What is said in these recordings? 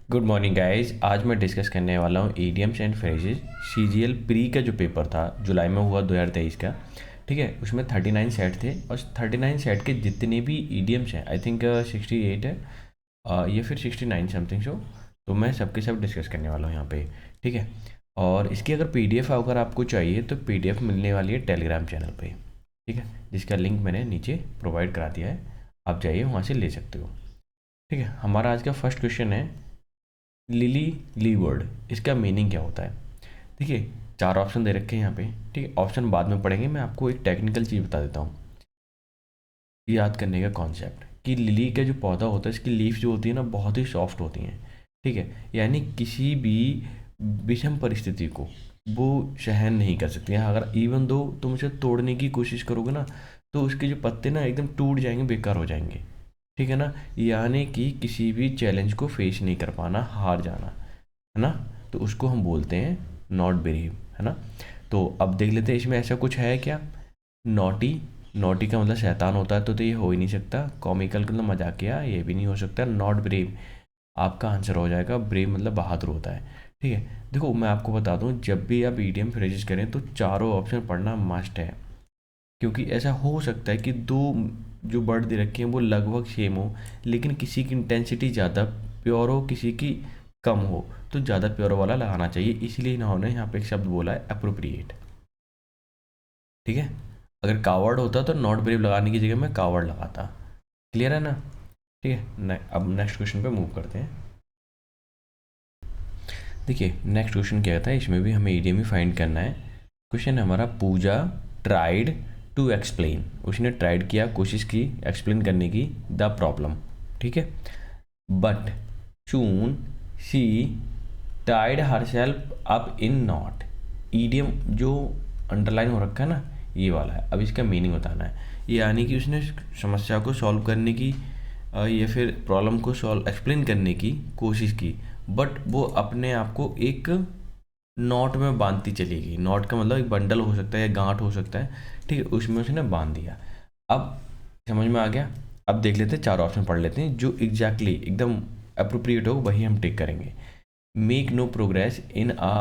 Good morning guys. आज मैं discuss करने वाला हूँ idioms and phrases. CGL pre का जो पेपर था जुलाई में हुआ 2023 का, ठीक है, उसमें 39 सेट थे और 39 सेट के जितने भी ईडियम्स हैं, आई थिंक 68 है, ये फिर 69 समथिंग शो। तो मैं सबके सब डिस्कस करने वाला हूँ यहाँ पे, ठीक है। और इसकी अगर पीडीएफ अगर आपको चाहिए तो पीडीएफ मिलने वाली है टेलीग्राम चैनल पे, ठीक है, जिसका लिंक मैंने नीचे प्रोवाइड करा दिया है। आप जाइए वहाँ से ले सकते हो, ठीक है। हमारा आज का फर्स्ट क्वेश्चन है लिली लीवर्ड, इसका मीनिंग क्या होता है। देखिए, चार ऑप्शन दे रखे हैं यहाँ पे, ठीक है। ऑप्शन बाद में पढ़ेंगे, मैं आपको एक टेक्निकल चीज़ बता देता हूँ याद करने का कॉन्सेप्ट, कि लिली का जो पौधा होता है इसकी लीफ जो होती है ना बहुत ही सॉफ्ट होती हैं, ठीक है। यानी किसी भी विषम परिस्थिति को वो सहन नहीं कर सकती हैं। अगर इवन दो तुम उसे तोड़ने की कोशिश करोगे ना तो उसके जो पत्ते ना एकदम टूट जाएंगे, बेकार हो जाएंगे, ठीक है ना। यानी कि किसी भी चैलेंज को फेस नहीं कर पाना, हार जाना, है ना। तो उसको हम बोलते हैं नॉट ब्रेव, है ना। तो अब देख लेते हैं इसमें ऐसा कुछ है क्या। नॉटी, नॉटी का मतलब शैतान होता है, तो ये हो ही नहीं सकता। कॉमिकल का मतलब मजाकिया, ये भी नहीं हो सकता। नॉट ब्रेव आपका आंसर हो जाएगा। ब्रेव मतलब बहादुर होता है, ठीक है। देखो मैं आपको बता दूं, जब भी आप ईडीएम फ्रेजेस करें तो चारों ऑप्शन पढ़ना मस्ट है, क्योंकि ऐसा हो सकता है कि दो जो वर्ड दे रखे हैं वो लगभग सेम हो, लेकिन किसी की इंटेंसिटी ज़्यादा प्योर हो, किसी की कम हो, तो ज़्यादा प्योर वाला लगाना चाहिए। इसलिए इन्होंने यहाँ पे एक शब्द बोला है अप्रोप्रिएट, ठीक है। अगर कावर्ड होता तो नॉट ब्रेव लगाने की जगह मैं कावर्ड लगाता। क्लियर है ना, ठीक है। अब नेक्स्ट क्वेश्चन पे मूव करते हैं। देखिए नेक्स्ट क्वेश्चन क्या कहता है, इसमें भी हमें ईडीएम ही फाइंड करना है। क्वेश्चन है हमारा, पूजा ट्राइड टू एक्सप्लेन, उसने ट्राइड किया, कोशिश की एक्सप्लेन करने की द प्रॉब्लम, ठीक है। बट चून she tied herself up in knot, idiom जो अंडरलाइन हो रखा है ना ये वाला है। अब इसका मीनिंग बताना है। ये यानी कि उसने समस्या को सॉल्व करने की या फिर प्रॉब्लम को सॉल्व एक्सप्लेन करने की कोशिश की, बट वो अपने आप को एक नॉट में बांधती चली गई। नॉट का मतलब एक बंडल हो सकता है या गांठ हो सकता है, ठीक है, उसमें उसने बांध दिया। अब समझ में आ गया। अब देख लेते हैं, चार ऑप्शन पढ़ लेते हैं, जो एग्जैक्टली एकदम अप्रोप्रिएट हो वही हम टिक करेंगे। Make no progress in a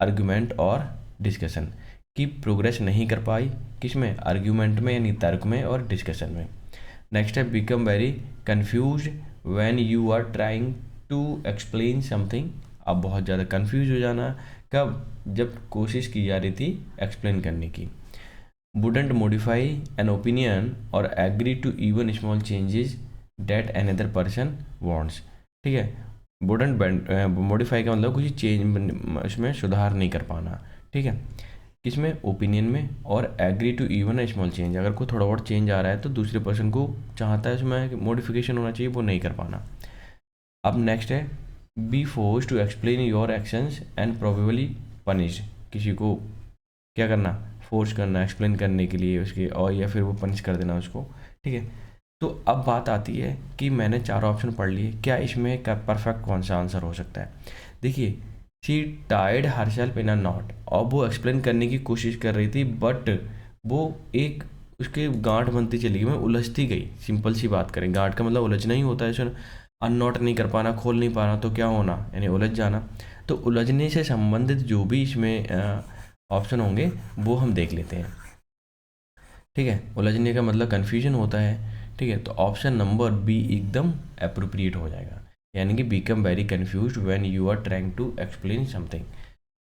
argument or discussion, की प्रोग्रेस नहीं कर पाई किस में, आर्ग्यूमेंट में यानी तर्क में और डिस्कशन में। नेक्स्ट है become very confuse when you are trying to explain something, अब बहुत ज़्यादा कन्फ्यूज हो जाना, कब, जब कोशिश की जा रही थी एक्सप्लेन करने की। Wouldn't modify an opinion or agree to even small changes that another person wants, ठीक है। वुडंट मॉडिफाई का मतलब कुछ चेंज, उसमें सुधार नहीं कर पाना, ठीक है, किसमें, ओपिनियन में, और agree to even small change, अगर कोई थोड़ा बहुत चेंज आ रहा है तो दूसरे पर्सन को चाहता है उसमें मॉडिफिकेशन होना चाहिए, वो नहीं कर पाना। अब नेक्स्ट है be force to explain your actions and probably punish, किसी को क्या करना, फोर्स करना एक्सप्लेन करने के लिए उसके, और या फिर वो पनिश कर देना उसको, ठीक है। तो अब बात आती है कि मैंने चार ऑप्शन पढ़ लिए, क्या इसमें का परफेक्ट कौन सा आंसर हो सकता है। देखिए, she tied herself in a knot, और वो एक्सप्लेन करने की कोशिश कर रही थी, बट वो एक उसके गांठ बनती चली गई, मैं उलझती गई। सिंपल सी बात करें, गांठ का मतलब उलझना ही होता है, इसमें अननॉट नहीं कर पाना, खोल नहीं पाना, तो क्या होना, यानी उलझ जाना। तो उलझने से संबंधित जो भी इसमें ऑप्शन होंगे वो हम देख लेते हैं, ठीक है। उलझने का मतलब कन्फ्यूजन होता है, ठीक है। तो ऑप्शन नंबर बी एकदम अप्रोप्रिएट हो जाएगा, यानी कि become very confuse when you are trying to explain something,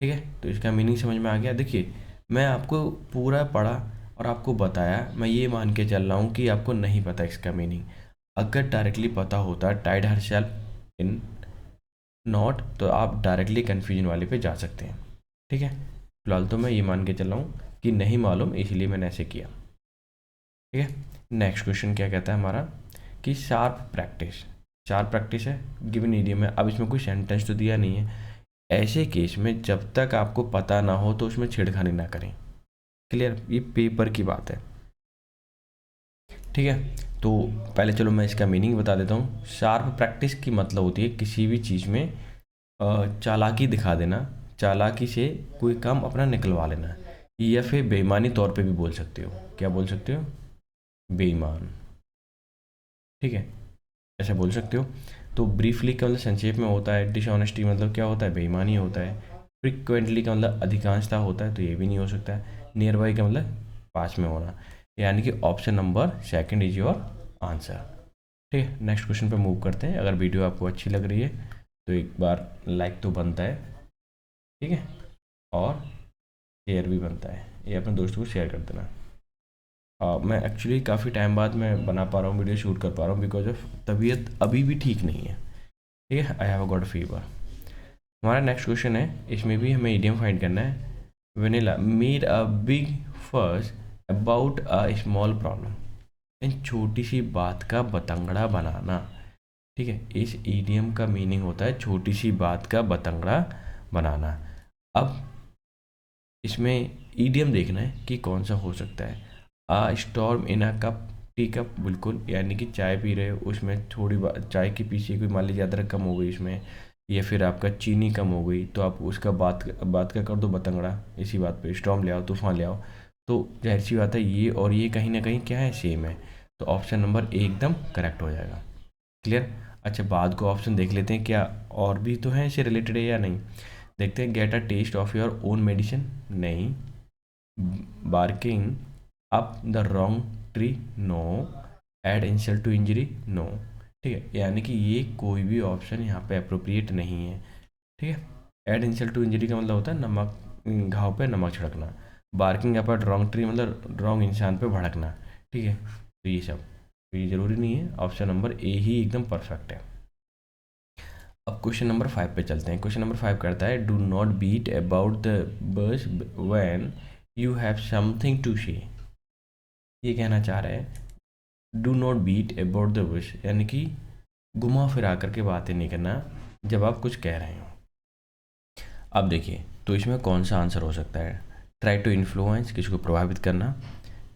ठीक है। तो इसका मीनिंग समझ में आ गया। देखिए, मैं आपको पूरा पढ़ा और आपको बताया, मैं ये मान के चल रहा हूँ कि आपको नहीं पता इसका मीनिंग। अगर डायरेक्टली पता होता tied herself in knot, तो आप डायरेक्टली कन्फ्यूजन वाले पे जा सकते हैं, ठीक है। फिलहाल तो मैं ये मान के चल रहा हूँ कि नहीं मालूम, इसलिए मैंने ऐसे किया, ठीक है। नेक्स्ट क्वेश्चन क्या कहता है हमारा, कि शार्प प्रैक्टिस, शार्प प्रैक्टिस है, गिवन ईडियम है। अब इसमें कोई सेंटेंस तो दिया नहीं है। ऐसे केस में जब तक आपको पता ना हो तो उसमें छेड़खानी ना करें। क्लियर, ये पेपर की बात है, ठीक है। तो पहले चलो मैं इसका मीनिंग बता देता हूँ। शार्प प्रैक्टिस की मतलब होती है किसी भी चीज़ में चालाकी दिखा देना, चालाकी से कोई काम अपना निकलवा लेना, या फिर बेईमानी तौर पे भी बोल सकते हो। क्या बोल सकते हो, बेईमान, ठीक है, ऐसा बोल सकते हो। तो ब्रीफली का मतलब संक्षेप में होता है, डिसऑनेस्टी मतलब क्या होता है, बेईमानी होता है, फ्रिक्वेंटली का मतलब अधिकांशता होता है, तो ये भी नहीं हो सकता है, नियर बाई का मतलब पास में होना, यानी कि option number second is your answer. ठीक है, नेक्स्ट क्वेश्चन पे मूव करते हैं। अगर वीडियो आपको अच्छी लग रही है तो एक बार लाइक तो बनता है, ठीक है, और शेयर भी बनता है, ये अपने दोस्तों को शेयर कर देना। मैं एक्चुअली काफ़ी टाइम बाद मैं बना पा रहा हूँ, वीडियो शूट कर पा रहा हूँ, बिकॉज ऑफ तबीयत अभी भी ठीक नहीं है, ठीक है, आई हैव गॉट फीवर। हमारा नेक्स्ट क्वेश्चन है, इसमें भी हमें इडियम फाइंड करना है। वेनिला मेड अ बिग फर्स अबाउट अ स्मॉल प्रॉब्लम, इन छोटी सी बात का बतंगड़ा बनाना। ठीक है, इस ईडियम का मीनिंग होता है छोटी सी बात का बतंगड़ा बनाना। अब इसमें ईडियम देखना है कि कौन सा हो सकता है। A storm in a cup, tea cup, बिल्कुल, यानी कि चाय पी रहे हो, उसमें थोड़ी चाय के पीछे कोई मान लीजिए अदरक कम हो गई इसमें, या फिर आपका चीनी कम हो गई, तो आप उसका बात का कर दो बतंगड़ा, इसी बात पे स्टॉर्म ले आओ, तूफान ले आओ, तो जाहिर सी बात है ये और ये कहीं ना कहीं क्या है, सेम है, तो ऑप्शन नंबर ए एकदम करेक्ट हो जाएगा। क्लियर। अच्छा, बाद को ऑप्शन देख लेते हैं, क्या और भी तो हैं इससे रिलेटेड है या नहीं, देखते हैं। Get a taste of your own medicine, नहीं। Barking up the wrong tree, no. Add insult to injury, no. ठीक है, यानी कि ये कोई भी ऑप्शन यहाँ पे अप्रोप्रिएट नहीं है। ठीक है, एड इंसल्ट टू इंजरी का मतलब होता है नमक, घाव पे नमक छिड़कना। Barking up at wrong tree मतलब रॉन्ग इंसान पे भड़कना। ठीक है, तो ये सब, तो ये ज़रूरी नहीं है, ऑप्शन नंबर ए ही एकदम परफेक्ट है। अब क्वेश्चन नंबर 5 पे चलते हैं। क्वेश्चन नंबर 5 करता है, do not beat about the bush when you have something to say. ये कहना चाह रहे हैं do not beat about the bush, यानी कि घुमा फिरा करके बातें नहीं करना जब आप कुछ कह रहे हो। अब देखिए, तो इसमें कौन सा आंसर हो सकता है। ट्राई टू इन्फ्लुएंस, किसी को प्रभावित करना,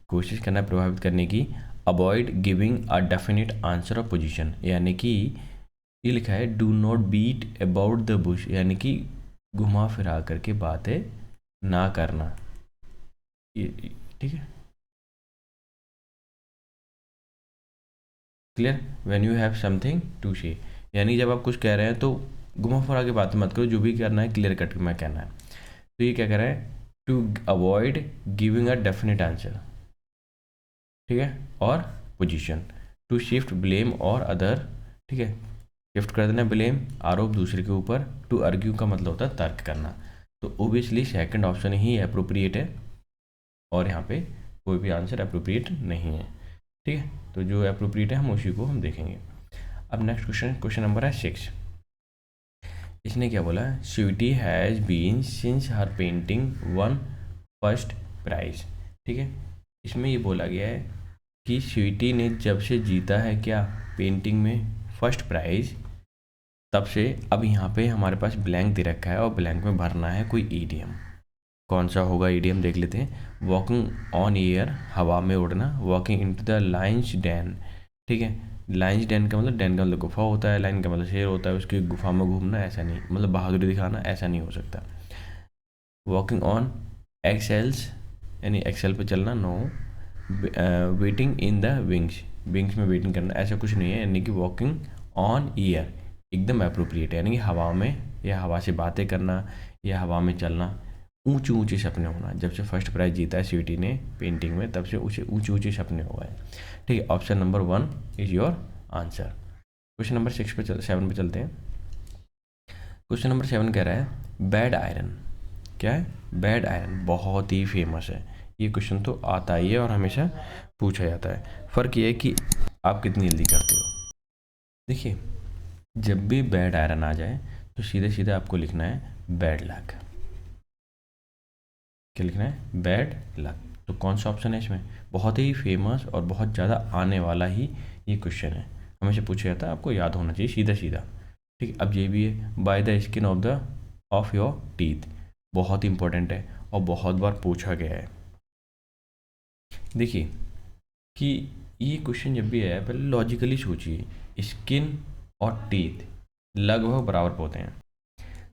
कोशिश करना प्रभावित करने की। Avoid giving a definite answer of position, यानी कि ये लिखा है do not beat about the bush, यानी कि घुमा फिरा करके बातें ना करना। ये ठीक है, clear. When you have something to say, यानी जब आप कुछ कह रहे हैं तो घुमा फिरा के बातें मत करो, जो भी करना है क्लियर कट में कहना है। तो ये क्या कह रहा है, to avoid giving a definite answer, ठीक है, और position. To shift blame or other, ठीक है, शिफ्ट कर देना ब्लेम, आरोप दूसरे के ऊपर। टू आर्ग्यू का मतलब होता है तर्क करना। तो ओबियसली सेकंड ऑप्शन ही अप्रोप्रिएट है, और यहाँ पे कोई भी आंसर अप्रोप्रिएट नहीं है। ठीक है, तो जो अप्रोप्रिएट है हम उसी को हम देखेंगे। अब नेक्स्ट क्वेश्चन, क्वेश्चन नंबर है 6। इसने क्या बोला, Sweety has been since her painting won first prize. ठीक है, इसमें ये बोला गया है कि स्वीटी ने जब से जीता है क्या, पेंटिंग में फर्स्ट प्राइज, तब से। अब यहाँ पे हमारे पास ब्लैंक दे रखा है और ब्लैंक में भरना है कोई ईडियम। कौन सा होगा ईडियम देख लेते हैं। वॉकिंग ऑन एयर, हवा में उड़ना। Walking into the lines Dan, ठीक है, लाइन्स डैन का मतलब, डैन का मतलब गुफा होता है, लाइन का मतलब शेर होता है, उसकी गुफा में घूमना, ऐसा नहीं, मतलब बहादुरी दिखाना, ऐसा नहीं हो सकता। वॉकिंग ऑन एक्सेल्स, यानी एक्सेल पे चलना, no. Waiting in the wings, wings में वेटिंग करना, ऐसा कुछ नहीं है, यानी कि वॉकिंग ऑन एयर एकदम अप्रोप्रिएट है, यानी कि हवा में, या हवा से बातें करना, या हवा में चलना। ऊंचे ऊंचे सपने होना, जब से फर्स्ट प्राइज जीता है स्वीटी ने पेंटिंग में, तब से उसे ऊंचे ऊंचे सपने हो गए। ठीक है, option number 1 is your answer. Question number 7 पे चलते हैं। क्वेश्चन नंबर 7 कह रहा है बैड आयरन, क्या है, बैड आयरन बहुत ही फेमस है। ये क्वेश्चन तो आता ही है और हमेशा पूछा जाता है। फ़र्क ये है कि आप कितनी जल्दी करते हो। देखिए, जब भी बैड आयरन आ जाए तो सीधे सीधे आपको लिखना है बैड लक। क्या लिखना है, बैड लक। तो कौन सा ऑप्शन है इसमें, बहुत ही फेमस और बहुत ज़्यादा आने वाला ही ये क्वेश्चन है, हमेशा पूछा जाता है, आपको याद होना चाहिए सीधा सीधा। ठीक, अब ये भी है, by the skin of your teeth, बहुत इंपॉर्टेंट है और बहुत बार पूछा गया है। देखिए कि ये क्वेश्चन जब भी है, पहले लॉजिकली सोचिए, स्किन और टीथ लगभग बराबर होते हैं,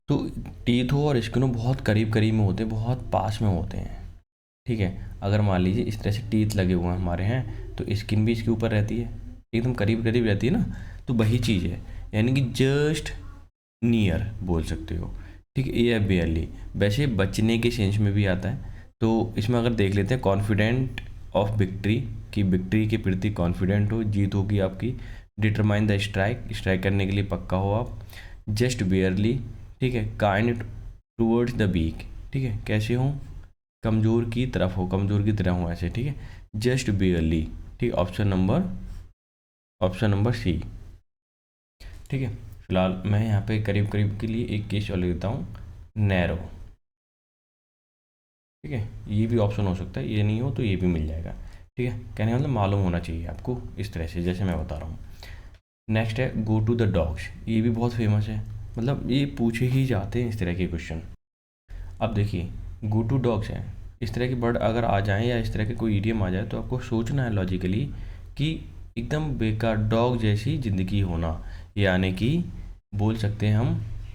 तो टीथ हो और स्किन हो बहुत करीब करीब में होते हैं, बहुत पास में होते हैं। ठीक है, अगर मान लीजिए इस तरह से टीथ लगे हुए हैं हमारे हैं, तो स्किन भी इसके ऊपर रहती है, एकदम करीब करीब रहती है ना, तो वही चीज़ है। यानी कि जस्ट नियर बोल सकते हो, ठीक है, या बेयरली। वैसे बचने के सेंस में भी आता है। तो इसमें अगर देख लेते हैं, कॉन्फिडेंट ऑफ विक्ट्री, कि विक्ट्री के प्रति कॉन्फिडेंट हो, जीत होगी आपकी। डिटरमाइन द स्ट्राइक, स्ट्राइक करने के लिए पक्का हो आप। जस्ट बेयरली, ठीक है। काइंड टूवर्ड्स द वीक, ठीक है, कैसे हो, कमज़ोर की तरफ हो, कमज़ोर की तरह हो ऐसे, ठीक है। जस्ट बेयरली, ठीक, ऑप्शन नंबर सी, ठीक है। फिलहाल मैं यहाँ पे करीब करीब के लिए एक केस और लिख देता हूँ, नैरो, ठीक है। ये भी ऑप्शन हो सकता है, ये नहीं हो तो ये भी मिल जाएगा, ठीक है। कहने का मतलब मालूम होना चाहिए आपको इस तरह से, जैसे मैं बता रहा हूँ। नेक्स्ट है गो टू द डॉग्स, ये भी बहुत फेमस है, मतलब ये पूछे ही जाते हैं इस तरह के क्वेश्चन। अब देखिए, गो टू डॉग्स है, इस तरह के वर्ड अगर आ जाएँ या इस तरह के कोई इडियम आ जाए तो आपको सोचना है लॉजिकली कि एकदम बेकार, डॉग जैसी ज़िंदगी होना, यानी कि बोल सकते हैं हम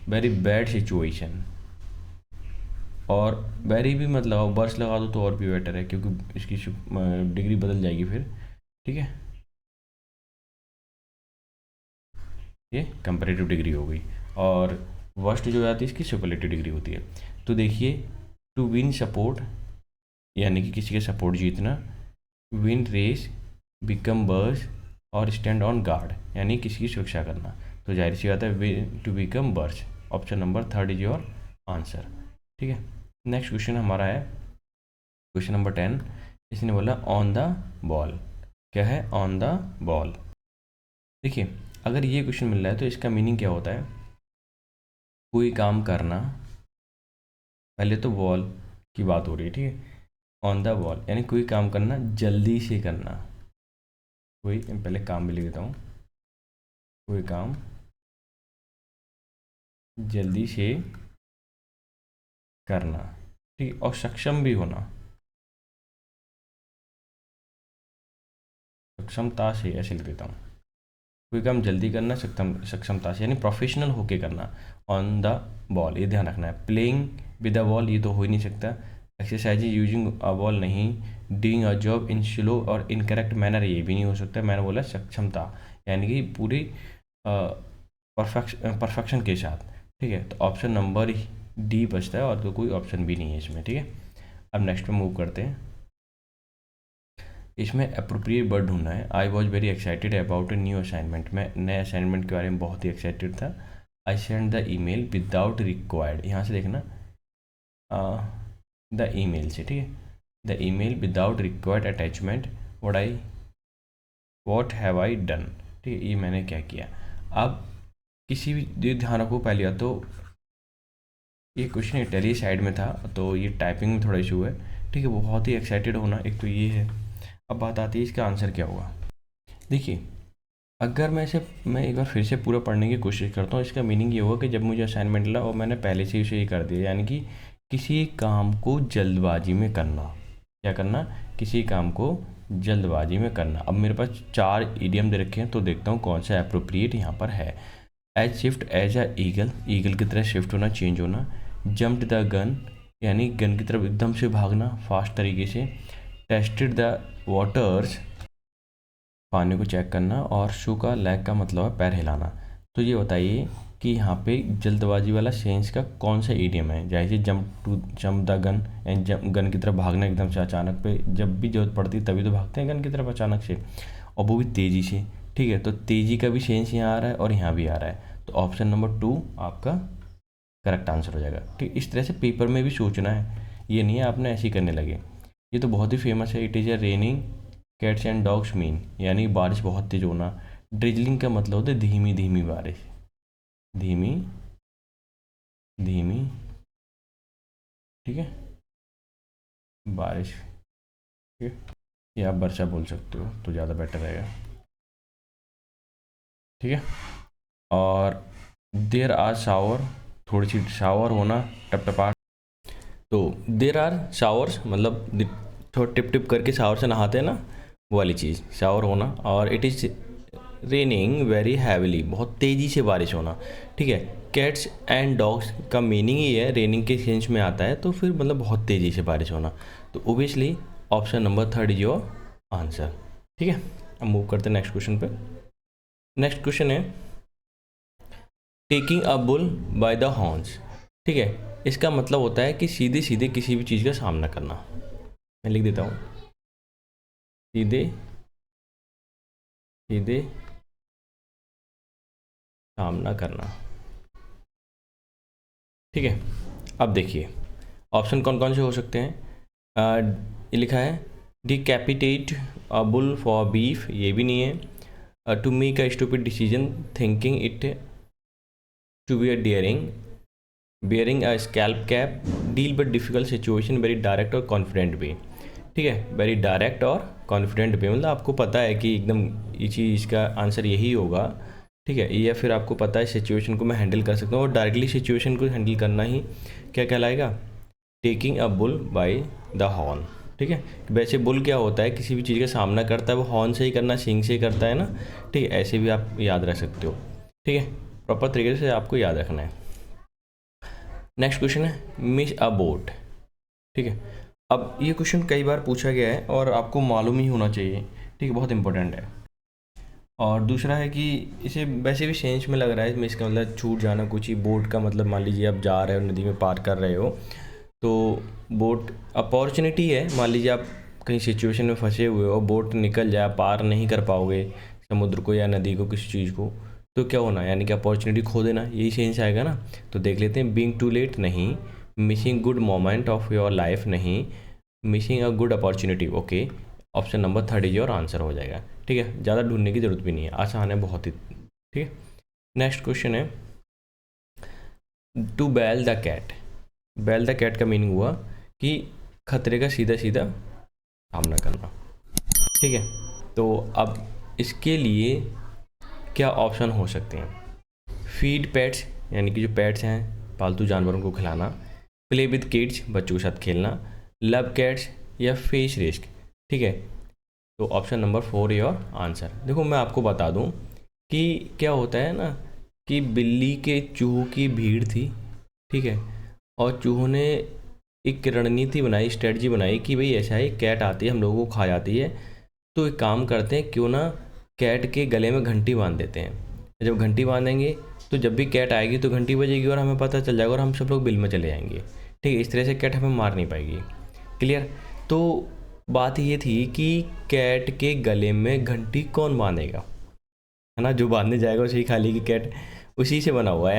वेरी बैड सिचुएशन। और वेरी भी मत लगाओ, बर्स लगा दो तो और भी बेटर है, क्योंकि इसकी डिग्री बदल जाएगी फिर, ठीक है। ये कंपैरेटिव डिग्री हो गई, और वर्स्ट जो आती है इसकी सुपरलेटिव डिग्री होती है। तो देखिए, टू विन सपोर्ट, यानी कि किसी के सपोर्ट जीतना। विन रेस, बिकम बर्स, और स्टैंड ऑन गार्ड, यानी किसी की सुरक्षा करना। तो जाहिर सी बात है, टू बिकम बर्स, option number third is your answer, ठीक है। नेक्स्ट क्वेश्चन हमारा है क्वेश्चन नंबर 10। इसने बोला ऑन द बॉल, क्या है ऑन द बॉल। देखिए, अगर ये क्वेश्चन मिल रहा है तो इसका मीनिंग क्या होता है, कोई काम करना, पहले तो बॉल की बात हो रही है, ठीक है। ऑन द बॉल यानी कोई काम करना, जल्दी से करना, कोई, पहले काम भी लिख देता हूँ, कोई काम जल्दी से करना, ठीक, और सक्षम भी होना, सक्षमता से, ऐसे लिख देता हूँ। कोई काम जल्दी करना, सक्षमता से, यानी प्रोफेशनल होके करना। ऑन द बॉल, ये ध्यान रखना है। प्लेइंग विद द बॉल, ये तो हो ही नहीं सकता। एक्सरसाइज यूजिंग अ बॉल, नहीं। Doing a job in slow और इनकरेक्ट मैनर, ये भी नहीं हो सकता। मैंने बोला सक्षमता, यानी कि पूरी परफेक्शन के साथ, ठीक है। तो ऑप्शन नंबर डी बचता है, और तो कोई ऑप्शन भी नहीं है इसमें, ठीक है। अब नेक्स्ट पे मूव करते हैं। इसमें अप्रोप्रिएट वर्ड ढूंढना है। I was very excited about a new assignment, मैं नए असाइनमेंट के बारे में बहुत ही एक्साइटेड था। I send the email without required, यहाँ से देखना द ईमेल से, ठीक है। The email without required attachment, what have I done, ठीक है, ये मैंने क्या किया। अब किसी भी, ध्यान रखो पहले बात तो, ये क्वेश्चन इटली साइड में था तो ये टाइपिंग में थोड़ा इशू है, ठीक है। वो बहुत ही एक्साइटेड होना, एक तो ये है। अब बात आती है इसका आंसर क्या होगा। देखिए, अगर मैं एक बार फिर से पूरा पढ़ने की कोशिश करता हूँ, इसका मीनिंग ये होगा कि जब मुझे असाइनमेंट मिला और मैंने पहले से इसे ये कर दिया, यानी कि किसी काम को जल्दबाजी में करना। क्या करना, किसी काम को जल्दबाजी में करना। अब मेरे पास 4 इडियम दे रखे हैं, तो देखता हूँ कौन सा अप्रोप्रिएट यहाँ पर है। As shift as a eagle, eagle की तरह शिफ्ट होना, चेंज होना। जम्प्ड द गन, यानी गन की तरफ एकदम से भागना फास्ट तरीके से। टेस्टेड द वाटर्स, पानी को चेक करना। और शू का लैग का मतलब है पैर हिलाना। तो ये बताइए कि यहाँ पे जल्दबाजी वाला सेंस का कौन सा ईडियम है। जैसे jump the gun, and gun की तरफ भागना एकदम से अचानक पे, जब भी जरूरत पड़ती है तभी तो भागते हैं गन की तरफ अचानक से, और वो भी तेज़ी से, ठीक है। तो तेज़ी का भी सेंस यहाँ आ रहा है और यहाँ भी आ रहा है, तो ऑप्शन नंबर 2 आपका करेक्ट आंसर हो जाएगा, ठीक। इस तरह से पेपर में भी सोचना है, ये नहीं है आपने ऐसे ही करने लगे। ये तो बहुत ही फेमस है, it is a raining cats and dogs mean, यानी बारिश बहुत तेज होना। ड्रिजलिंग का मतलब होता है धीमी धीमी बारिश, धीमी धीमी, ठीक है, बारिश, ठीक है। या आप वर्षा बोल सकते हो तो ज़्यादा बेटर रहेगा, ठीक है। और देर आर शावर, थोड़ी सी शावर होना, टपटपाट। तो देर आर शावर्स मतलब थोड़ा टिप टिप करके शावर से नहाते हैं ना, वो वाली चीज़ शावर होना। और it is raining very heavily, बहुत तेज़ी से बारिश होना, ठीक है। कैट्स एंड डॉग्स का मीनिंग ही है, रेनिंग के सेंस में आता है, तो फिर मतलब बहुत तेज़ी से बारिश होना। तो obviously option number 3 is your answer, ठीक है। अब मूव करते हैं नेक्स्ट क्वेश्चन पे। नेक्स्ट क्वेश्चन है taking a bull by the horns, ठीक है, इसका मतलब होता है कि सीधे सीधे किसी भी चीज़ का सामना करना। मैं लिख देता हूँ, सीधे सीधे सामना करना, ठीक है। अब देखिए ऑप्शन कौन कौन से हो सकते हैं। ये लिखा है decapitate a bull for beef, ये भी नहीं है। To make a stupid decision thinking it to be a daring, bearing a scalp cap, deal with difficult situation very direct or confident way, ठीक है। Very direct or confident way मतलब आपको पता है कि एकदम ये चीज़, इसका आंसर यही होगा, ठीक है। या फिर आपको पता है सिचुएशन को मैं हैंडल कर सकता हूँ, और डायरेक्टली सिचुएशन को हैंडल करना ही क्या कहलाएगा, taking a bull by the horn, ठीक है। वैसे बुल क्या होता है, किसी भी चीज़ का सामना करता है वो हॉर्न से ही करना, सींग से ही करता है ना, ठीक है। ऐसे भी आप याद रख सकते हो, ठीक है, प्रॉपर तरीके से आपको याद रखना है। नेक्स्ट क्वेश्चन है मिस अ बोट, ठीक है। अब ये क्वेश्चन कई बार पूछा गया है और आपको मालूम ही होना चाहिए, ठीक है, बहुत इंपॉर्टेंट है। और दूसरा है कि इसे वैसे भी सेंस में लग रहा है, मिस का मतलब छूट जाना कुछ ही, बोट का मतलब मान लीजिए आप जा रहे हो नदी में पार कर रहे हो, तो बोट अपॉर्चुनिटी है। मान लीजिए आप कहीं सिचुएशन में फंसे हुए हो, बोट निकल जाए, पार नहीं कर पाओगे समुद्र को या नदी को, किसी चीज़ को, तो क्या होना, यानी कि अपॉर्चुनिटी खो देना, यही सेंस आएगा ना। तो देख लेते हैं, बीइंग टू लेट नहीं, missing good moment of your life नहीं, missing a good opportunity, okay. Option number third is your answer हो जाएगा, ठीक है। ज़्यादा ढूंढने की जरूरत भी नहीं है, आसान है बहुत ही, ठीक है। नेक्स्ट क्वेश्चन है टू बैल द कैट। बैल द कैट का मीनिंग हुआ कि खतरे का सीधा सीधा सामना करना, ठीक है। तो अब इसके लिए क्या ऑप्शन हो सकते हैं, फीड पेट्स यानी कि जो पेट्स हैं पालतू जानवरों को खिलाना, प्ले विद किड्स बच्चों के साथ खेलना, लव कैट्स, या फेस रिस्क, ठीक है। तो option number four your answer. देखो मैं आपको बता दूं कि क्या होता है ना, कि बिल्ली के चूहों की भीड़ थी, ठीक है, और चूहों ने एक रणनीति बनाई, स्ट्रेटजी बनाई कि भाई ऐसा है कैट आती है हम लोगों को खा जाती है, तो एक काम करते हैं क्यों ना कैट के गले में घंटी बांध देते हैं। जब घंटी बांधेंगे तो जब भी कैट आएगी तो घंटी बजेगी और हमें पता चल जाएगा और हम सब लोग बिल में चले जाएंगे, ठीक है। इस तरह से कैट हमें मार नहीं पाएगी, क्लियर। तो बात ये थी कि कैट के गले में घंटी कौन बांधेगा, है ना, जो बांधने जाएगा उसे ही खा लेगी कैट, उसी से बना हुआ है,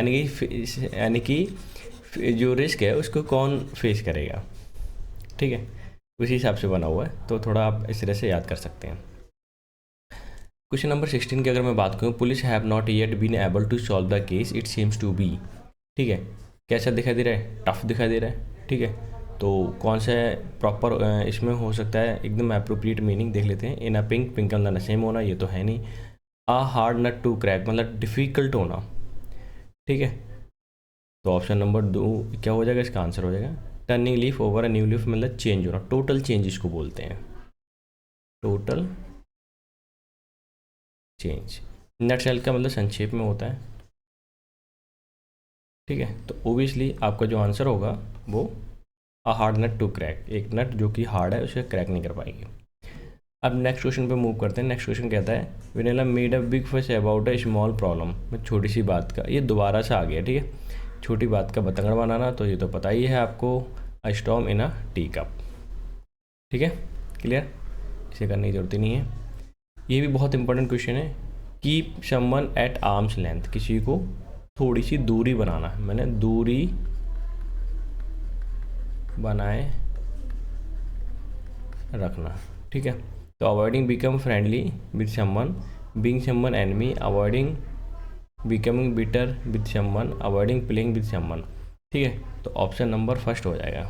यानी कि जो रिस्क है उसको कौन फेस करेगा, ठीक है, उसी हिसाब से बना हुआ है। तो थोड़ा आप इस तरह से याद कर सकते हैं। क्वेश्चन नंबर 16 की अगर मैं बात करूँ, police have not yet been able to solve the case it seems to be, ठीक है। कैसा दिखाई दे रहा है, टफ दिखाई दे रहा है, ठीक है। तो कौन सा प्रॉपर इसमें हो सकता है एकदम अप्रोप्रिएट मीनिंग देख लेते हैं। इन अ पिंक, पिंक कलर सेम होना, ये तो है नहीं। आ हार्ड नट टू क्रैक मतलब डिफ़िकल्ट होना, ठीक है। तो ऑप्शन नंबर दो क्या हो जाएगा, इसका आंसर हो जाएगा turning leaf over a new leaf, मतलब चेंज होना, टोटल चेंज इसको बोलते हैं, टोटल चेंज। नटशेल का मतलब संक्षेप में होता है, ठीक है। तो ओबियसली आपका जो आंसर होगा वो a hard nut to crack, एक नट जो कि हार्ड है उसे क्रैक नहीं कर पाएगी। अब नेक्स्ट क्वेश्चन पे मूव करते हैं। नेक्स्ट क्वेश्चन कहता है विनेला मेड अ बिग फस अबाउट अ स्मॉल प्रॉब्लम, में छोटी सी बात का, ये दोबारा से आ गया, ठीक है। छोटी बात का बतंगड़ बनाना तो ये तो पता ही है आपको, अ storm in a tea cup, ठीक है, क्लियर, इसे करने की जरूरत ही नहीं है। ये भी बहुत इंपॉर्टेंट क्वेश्चन है, keep someone eight arms length, किसी को थोड़ी सी दूरी बनाना है, मैंने दूरी बनाए रखना, ठीक है। तो avoiding become friendly with someone, being someone enemy, avoiding becoming bitter with someone, avoiding playing with someone, ठीक है। तो ऑप्शन नंबर फर्स्ट हो जाएगा,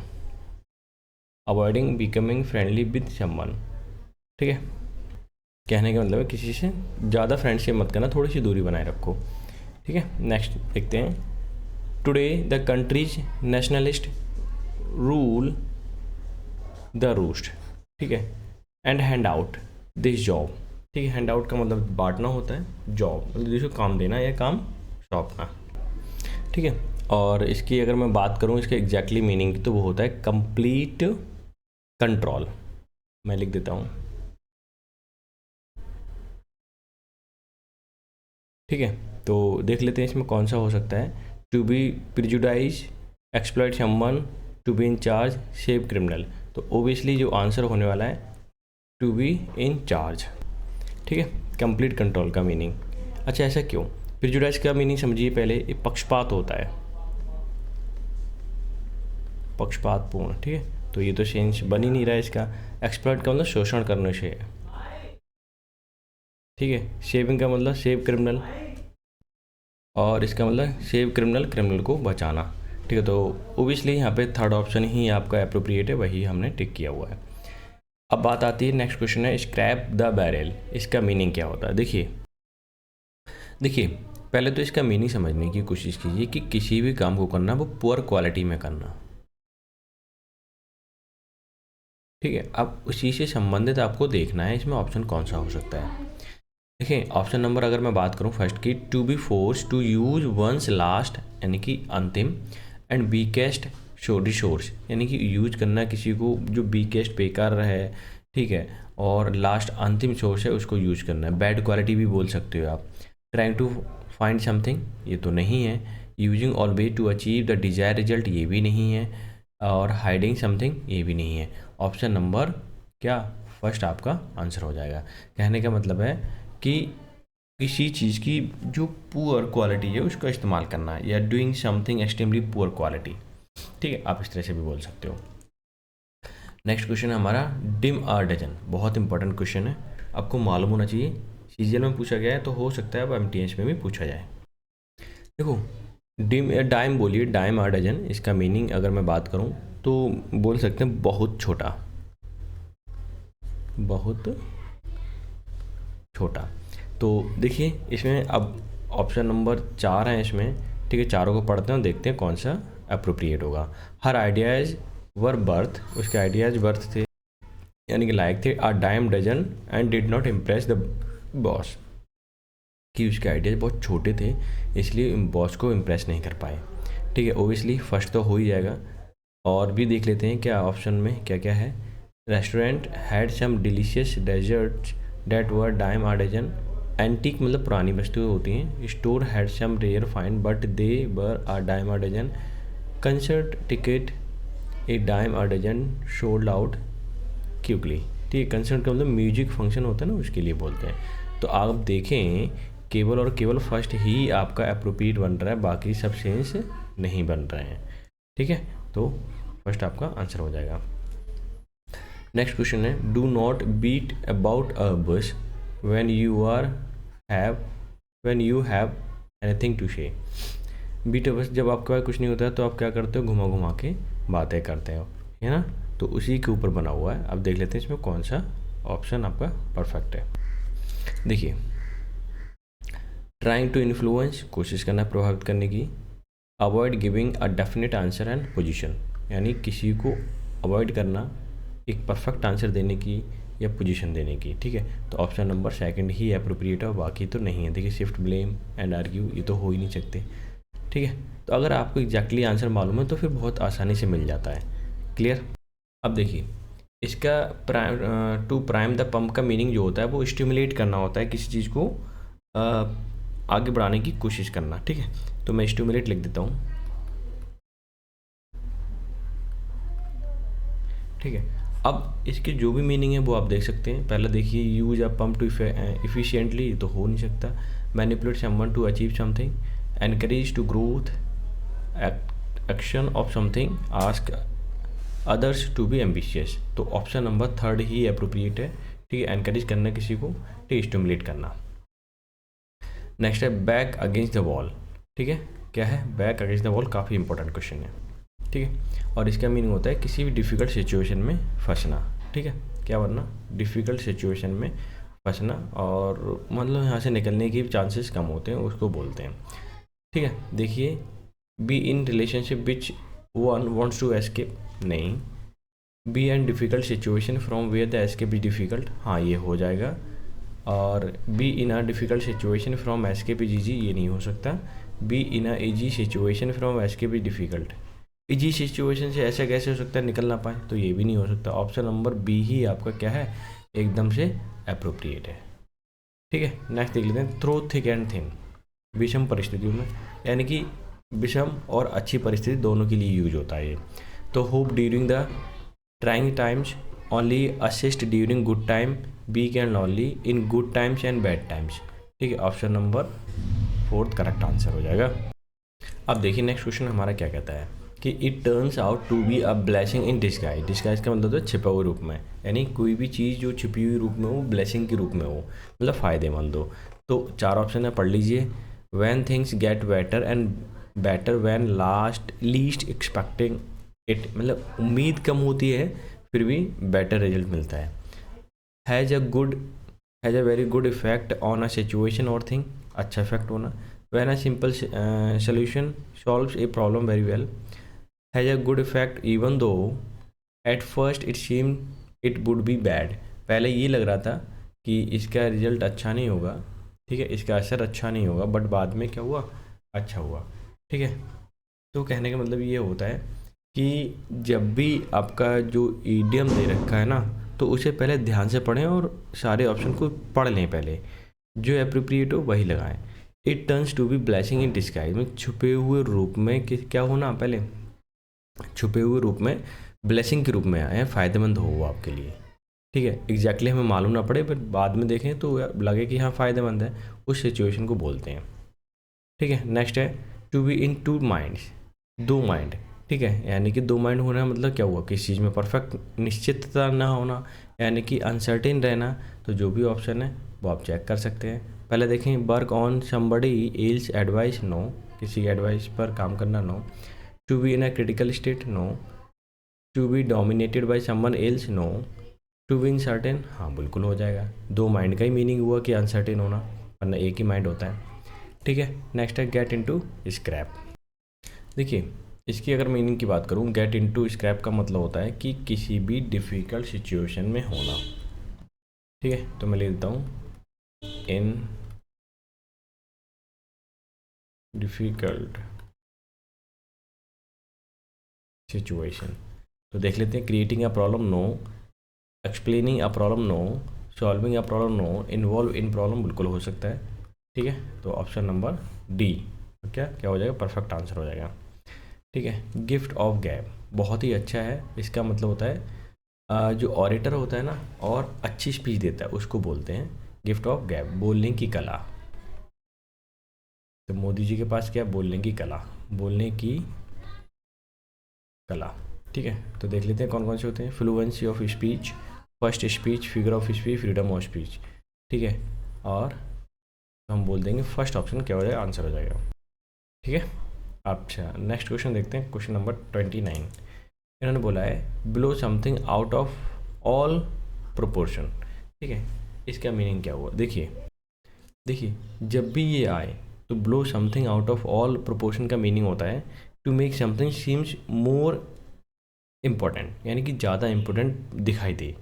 avoiding becoming friendly with someone, ठीक है। कहने का मतलब है किसी से ज़्यादा फ्रेंडशिप मत करना, थोड़ी सी दूरी बनाए रखो, ठीक है। नेक्स्ट देखते हैं, today the countries nationalist rule the roost, ठीक है, and hand out this job, ठीक है। हैंड आउट का मतलब बांटना होता है, जॉब मतलब जिसको काम देना या काम सौंपना, ठीक है। और इसकी अगर मैं बात करूँ इसके एग्जैक्टली मीनिंग तो वो होता है कंप्लीट कंट्रोल, मैं लिख देता हूँ, ठीक है। तो देख लेते हैं इसमें कौन सा हो सकता है। To be prejudice, exploit someone, to be in charge, save criminal. तो ओबियसली जो आंसर होने वाला है टू बी इन चार्ज। ठीक है, कंप्लीट कंट्रोल का मीनिंग। अच्छा, ऐसा क्यों? प्रिजुडाइज का मीनिंग समझिए पहले, ये पक्षपात होता है, पक्षपातपूर्ण। ठीक है, तो ये तो सेंस बन ही नहीं रहा है इसका। एक्सप्लॉइट का मतलब शोषण करने से है। ठीक है, सेविंग का मतलब सेव क्रिमिनल, और इसका मतलब सेव क्रिमिनल, क्रिमिनल को बचाना। ठीक है, तो ओबियसली यहाँ पे थर्ड ऑप्शन ही आपका अप्रोप्रिएट है, वही हमने टिक किया हुआ है। अब बात आती है, नेक्स्ट क्वेश्चन है स्क्रैप द बैरल। इसका मीनिंग क्या होता है? देखिए पहले तो इसका मीनिंग समझने की कोशिश कीजिए कि किसी भी काम को करना वो पुअर क्वालिटी में करना। ठीक है, अब उसी से संबंधित आपको देखना है इसमें ऑप्शन कौन सा हो सकता है। देखिए ऑप्शन नंबर अगर मैं बात करूं फर्स्ट की, to be force to use one's last यानी कि अंतिम, एंड वीकेस्ट रिसोर्स यानी कि यूज करना किसी को जो वीकेस्ट बेकार है। ठीक है, और लास्ट अंतिम सोर्स है उसको यूज करना है। बैड क्वालिटी भी बोल सकते हो आप। ट्राइंग टू फाइंड समथिंग, ये तो नहीं है। Using always to achieve the desire result, ये भी नहीं है। और हाइडिंग समथिंग, ये भी नहीं है। ऑप्शन नंबर क्या फर्स्ट आपका आंसर हो जाएगा। कहने का मतलब है कि किसी चीज़ की जो पुअर क्वालिटी है उसका इस्तेमाल करना है, या doing something extremely poor quality. ठीक है, आप इस तरह से भी बोल सकते हो। नेक्स्ट क्वेश्चन है हमारा डिम आर डजन। बहुत इंपॉर्टेंट क्वेश्चन है, आपको मालूम होना चाहिए। सीजीएल में पूछा गया है तो हो सकता है अब एमटीएस में भी पूछा जाए। देखो डिम या डाइम बोलिए, डाइम आर डजन। इसका मीनिंग अगर मैं बात करूँ तो बोल सकते हैं बहुत छोटा, बहुत छोटा। तो देखिए इसमें अब ऑप्शन नंबर 4 है इसमें। ठीक है, चारों को पढ़ते हैं और देखते हैं कौन सा अप्रोप्रिएट होगा। हर आइडियाज़ वर बर्थ, उसके आइडियाज़ बर्थ थे यानी कि लायक थे। A dime dozen and did not impress the boss, कि उसके आइडियाज़ बहुत छोटे थे इसलिए बॉस को इम्प्रेस नहीं कर पाए। ठीक है, ओबियसली फर्स्ट तो हो ही जाएगा। और भी देख लेते हैं क्या ऑप्शन में क्या क्या है। Restaurant had some delicious desserts that were dime a dozen. Antique मतलब पुरानी वस्तुएं होती हैं। Store had some rare find but they were a dime a dozen. Concert ticket a dime a dozen sold out quickly. ठीक है, concert का मतलब music function होता है ना, उसके लिए बोलते हैं। तो आप देखें केवल और केवल फर्स्ट ही आपका अप्रोप्रिएट बन रहा है, बाकी सब सेंस नहीं बन रहे हैं। ठीक है, तो फर्स्ट आपका आंसर हो जाएगा। नेक्स्ट क्वेश्चन है do not beat about a bush when you have anything to say. Beat a bush, जब आपके पास कुछ नहीं होता है तो आप क्या करते हो, घुमा घुमा के बातें करते हो, है ना। तो उसी के ऊपर बना हुआ है। अब देख लेते हैं इसमें कौन सा ऑप्शन आपका परफेक्ट है। देखिए ट्राइंग टू इन्फ्लुएंस, कोशिश करना प्रभावित करने की। Avoid giving a definite answer and position, यानी किसी को अवॉइड करना एक परफेक्ट आंसर देने की या पोजीशन देने की। ठीक है, तो ऑप्शन नंबर सेकंड ही अप्रोप्रिएट है, बाकी तो नहीं है। देखिए शिफ्ट, ब्लेम एंड आर्ग्यू, ये तो हो ही नहीं सकते। ठीक है, तो अगर आपको एग्जैक्टली आंसर मालूम है तो फिर बहुत आसानी से मिल जाता है। क्लियर। अब देखिए इसका टू प्राइम द पम्प का मीनिंग जो होता है वो स्टिमुलेट करना होता है, किसी चीज़ को आगे बढ़ाने की कोशिश करना। ठीक है, तो मैं स्टिमुलेट लिख देता हूँ। ठीक है, अब इसके जो भी मीनिंग है वो आप देख सकते हैं। पहले देखिए use a pump to efficiently, तो हो नहीं सकता। Manipulate someone to achieve something, encourage to growth action of something, ask others to be ambitious. तो ऑप्शन नंबर थर्ड ही अप्रोप्रिएट है। ठीक है, एनकरेज करना किसी को, ठीक, स्टिमुलेट करना। नेक्स्ट है बैक अगेंस्ट द वॉल। ठीक है, क्या है बैक अगेंस्ट द वॉल, काफ़ी इंपॉर्टेंट क्वेश्चन है। ठीक है, और इसका मीनिंग होता है किसी भी डिफ़िकल्ट सिचुएशन में फंसना। ठीक है, क्या बनना, डिफ़िकल्ट सिचुएशन में फंसना, और मतलब यहाँ से निकलने के चांसेस कम होते हैं, उसको बोलते हैं। ठीक है, देखिए be in relationship which one wants to escape, नहीं। Be an difficult situation from where the escape is difficult, हाँ ये हो जाएगा। और be in a difficult situation from escape is easy, ये नहीं हो सकता। Be in a easy situation from escape is difficult, easy situation से ऐसा कैसे हो सकता है निकल ना पाए, तो ये भी नहीं हो सकता। ऑप्शन नंबर बी ही आपका क्या है, एकदम से अप्रोप्रिएट है। ठीक है, नेक्स्ट देख लेते हैं थ्रू थिक एंड थिन। विषम परिस्थितियों में, यानी कि विषम और अच्छी परिस्थिति दोनों के लिए यूज होता है ये। तो hope during the trying times, only assist during good time, weak and lonely in good times and bad times. ठीक है, ऑप्शन नंबर 4 करेक्ट आंसर हो जाएगा। अब देखिए नेक्स्ट क्वेश्चन हमारा क्या कहता है कि it turns out to be a blessing in disguise. Disguise का मतलब होता है छिपा हुए रूप में, यानी कोई भी चीज़ जो छिपी हुई रूप में हो ब्लेसिंग के रूप में हो, मतलब फ़ायदेमंद हो। तो 4 ऑप्शन है, पढ़ लीजिए। When things get better and better when least expecting it, मतलब उम्मीद कम होती है फिर भी बेटर रिजल्ट मिलता है। Has a very good effect on a situation और थिंग, अच्छा इफेक्ट होना। When a simple solution solves a problem very well, has a good effect even though at first it seem it would be bad. पहले ये लग रहा था कि इसका रिजल्ट अच्छा नहीं होगा, ठीक है, इसका असर अच्छा नहीं होगा, बट बाद में क्या हुआ, अच्छा हुआ। ठीक है, तो कहने का मतलब ये होता है कि जब भी आपका जो ईडियम दे रखा है ना, तो उसे पहले ध्यान से पढ़ें और सारे ऑप्शन को पढ़ लें, पहले जो एप्रोप्रिएट हो वही लगाएं। It turns to be blessing in disguise में छुपे हुए रूप में क्या होना, पहले छुपे हुए रूप में ब्लेसिंग के रूप में आए, फ़ायदेमंद हो वो आपके लिए। ठीक है, एग्जैक्टली हमें मालूम ना पड़े, पर बाद में देखें तो लगे कि हाँ फ़ायदेमंद है, उस सिचुएशन को बोलते हैं। ठीक है, नेक्स्ट है to be in two minds, दो माइंड। ठीक है, यानी कि दो माइंड होना मतलब क्या हुआ, किसी चीज़ में परफेक्ट निश्चितता ना होना, यानी कि अनसर्टेन रहना। तो जो भी ऑप्शन है वो आप चेक कर सकते हैं। पहले देखें, work on somebody else advice, no, किसी की एडवाइस पर काम करना, no. To be in a critical state, no. To be dominated by someone else, no. To be uncertain, हाँ बिल्कुल हो जाएगा। दो माइंड का ही मीनिंग हुआ कि अनसर्टेन होना, वरना एक ही माइंड होता है। ठीक है, नेक्स्ट है गेट इनटू स्क्रैप। देखिए इसकी अगर मीनिंग की बात करूँ, गेट इनटू स्क्रैप का मतलब होता है कि किसी भी डिफ़िकल्ट सिचुएशन में होना। ठीक है, तो मैं लिख देता हूँ इन डिफ़िकल्ट सिचुएशन। तो देख लेते हैं, creating a problem, no. Explaining a problem, no. Solving a problem, no. Involve in problem बिल्कुल हो सकता है। ठीक है, तो ऑप्शन नंबर डी क्या हो जाएगा, परफेक्ट आंसर हो जाएगा। ठीक है, गिफ्ट ऑफ गैप बहुत ही अच्छा है। इसका मतलब होता है जो ऑरेटर होता है ना और अच्छी स्पीच देता है उसको बोलते हैं गिफ्ट ऑफ गैप, बोलने की कला। तो मोदी जी के पास क्या, बोलने की कला, बोलने की कला। ठीक है, तो देख लेते हैं कौन कौन से होते हैं। Fluency of speech, first speech, figure of speech, freedom of speech. ठीक है, और हम बोल देंगे फर्स्ट ऑप्शन क्या हो जाएगा, आंसर हो जाएगा। ठीक है, अच्छा नेक्स्ट क्वेश्चन देखते हैं, क्वेश्चन नंबर 29। इन्होंने बोला है blow something out of all proportion. ठीक है, इसका मीनिंग क्या हुआ, देखिए जब भी ये आए तो blow something out of all proportion का मीनिंग होता है to make something seems more important, यानी कि ज़्यादा इम्पोर्टेंट दिखाई दे।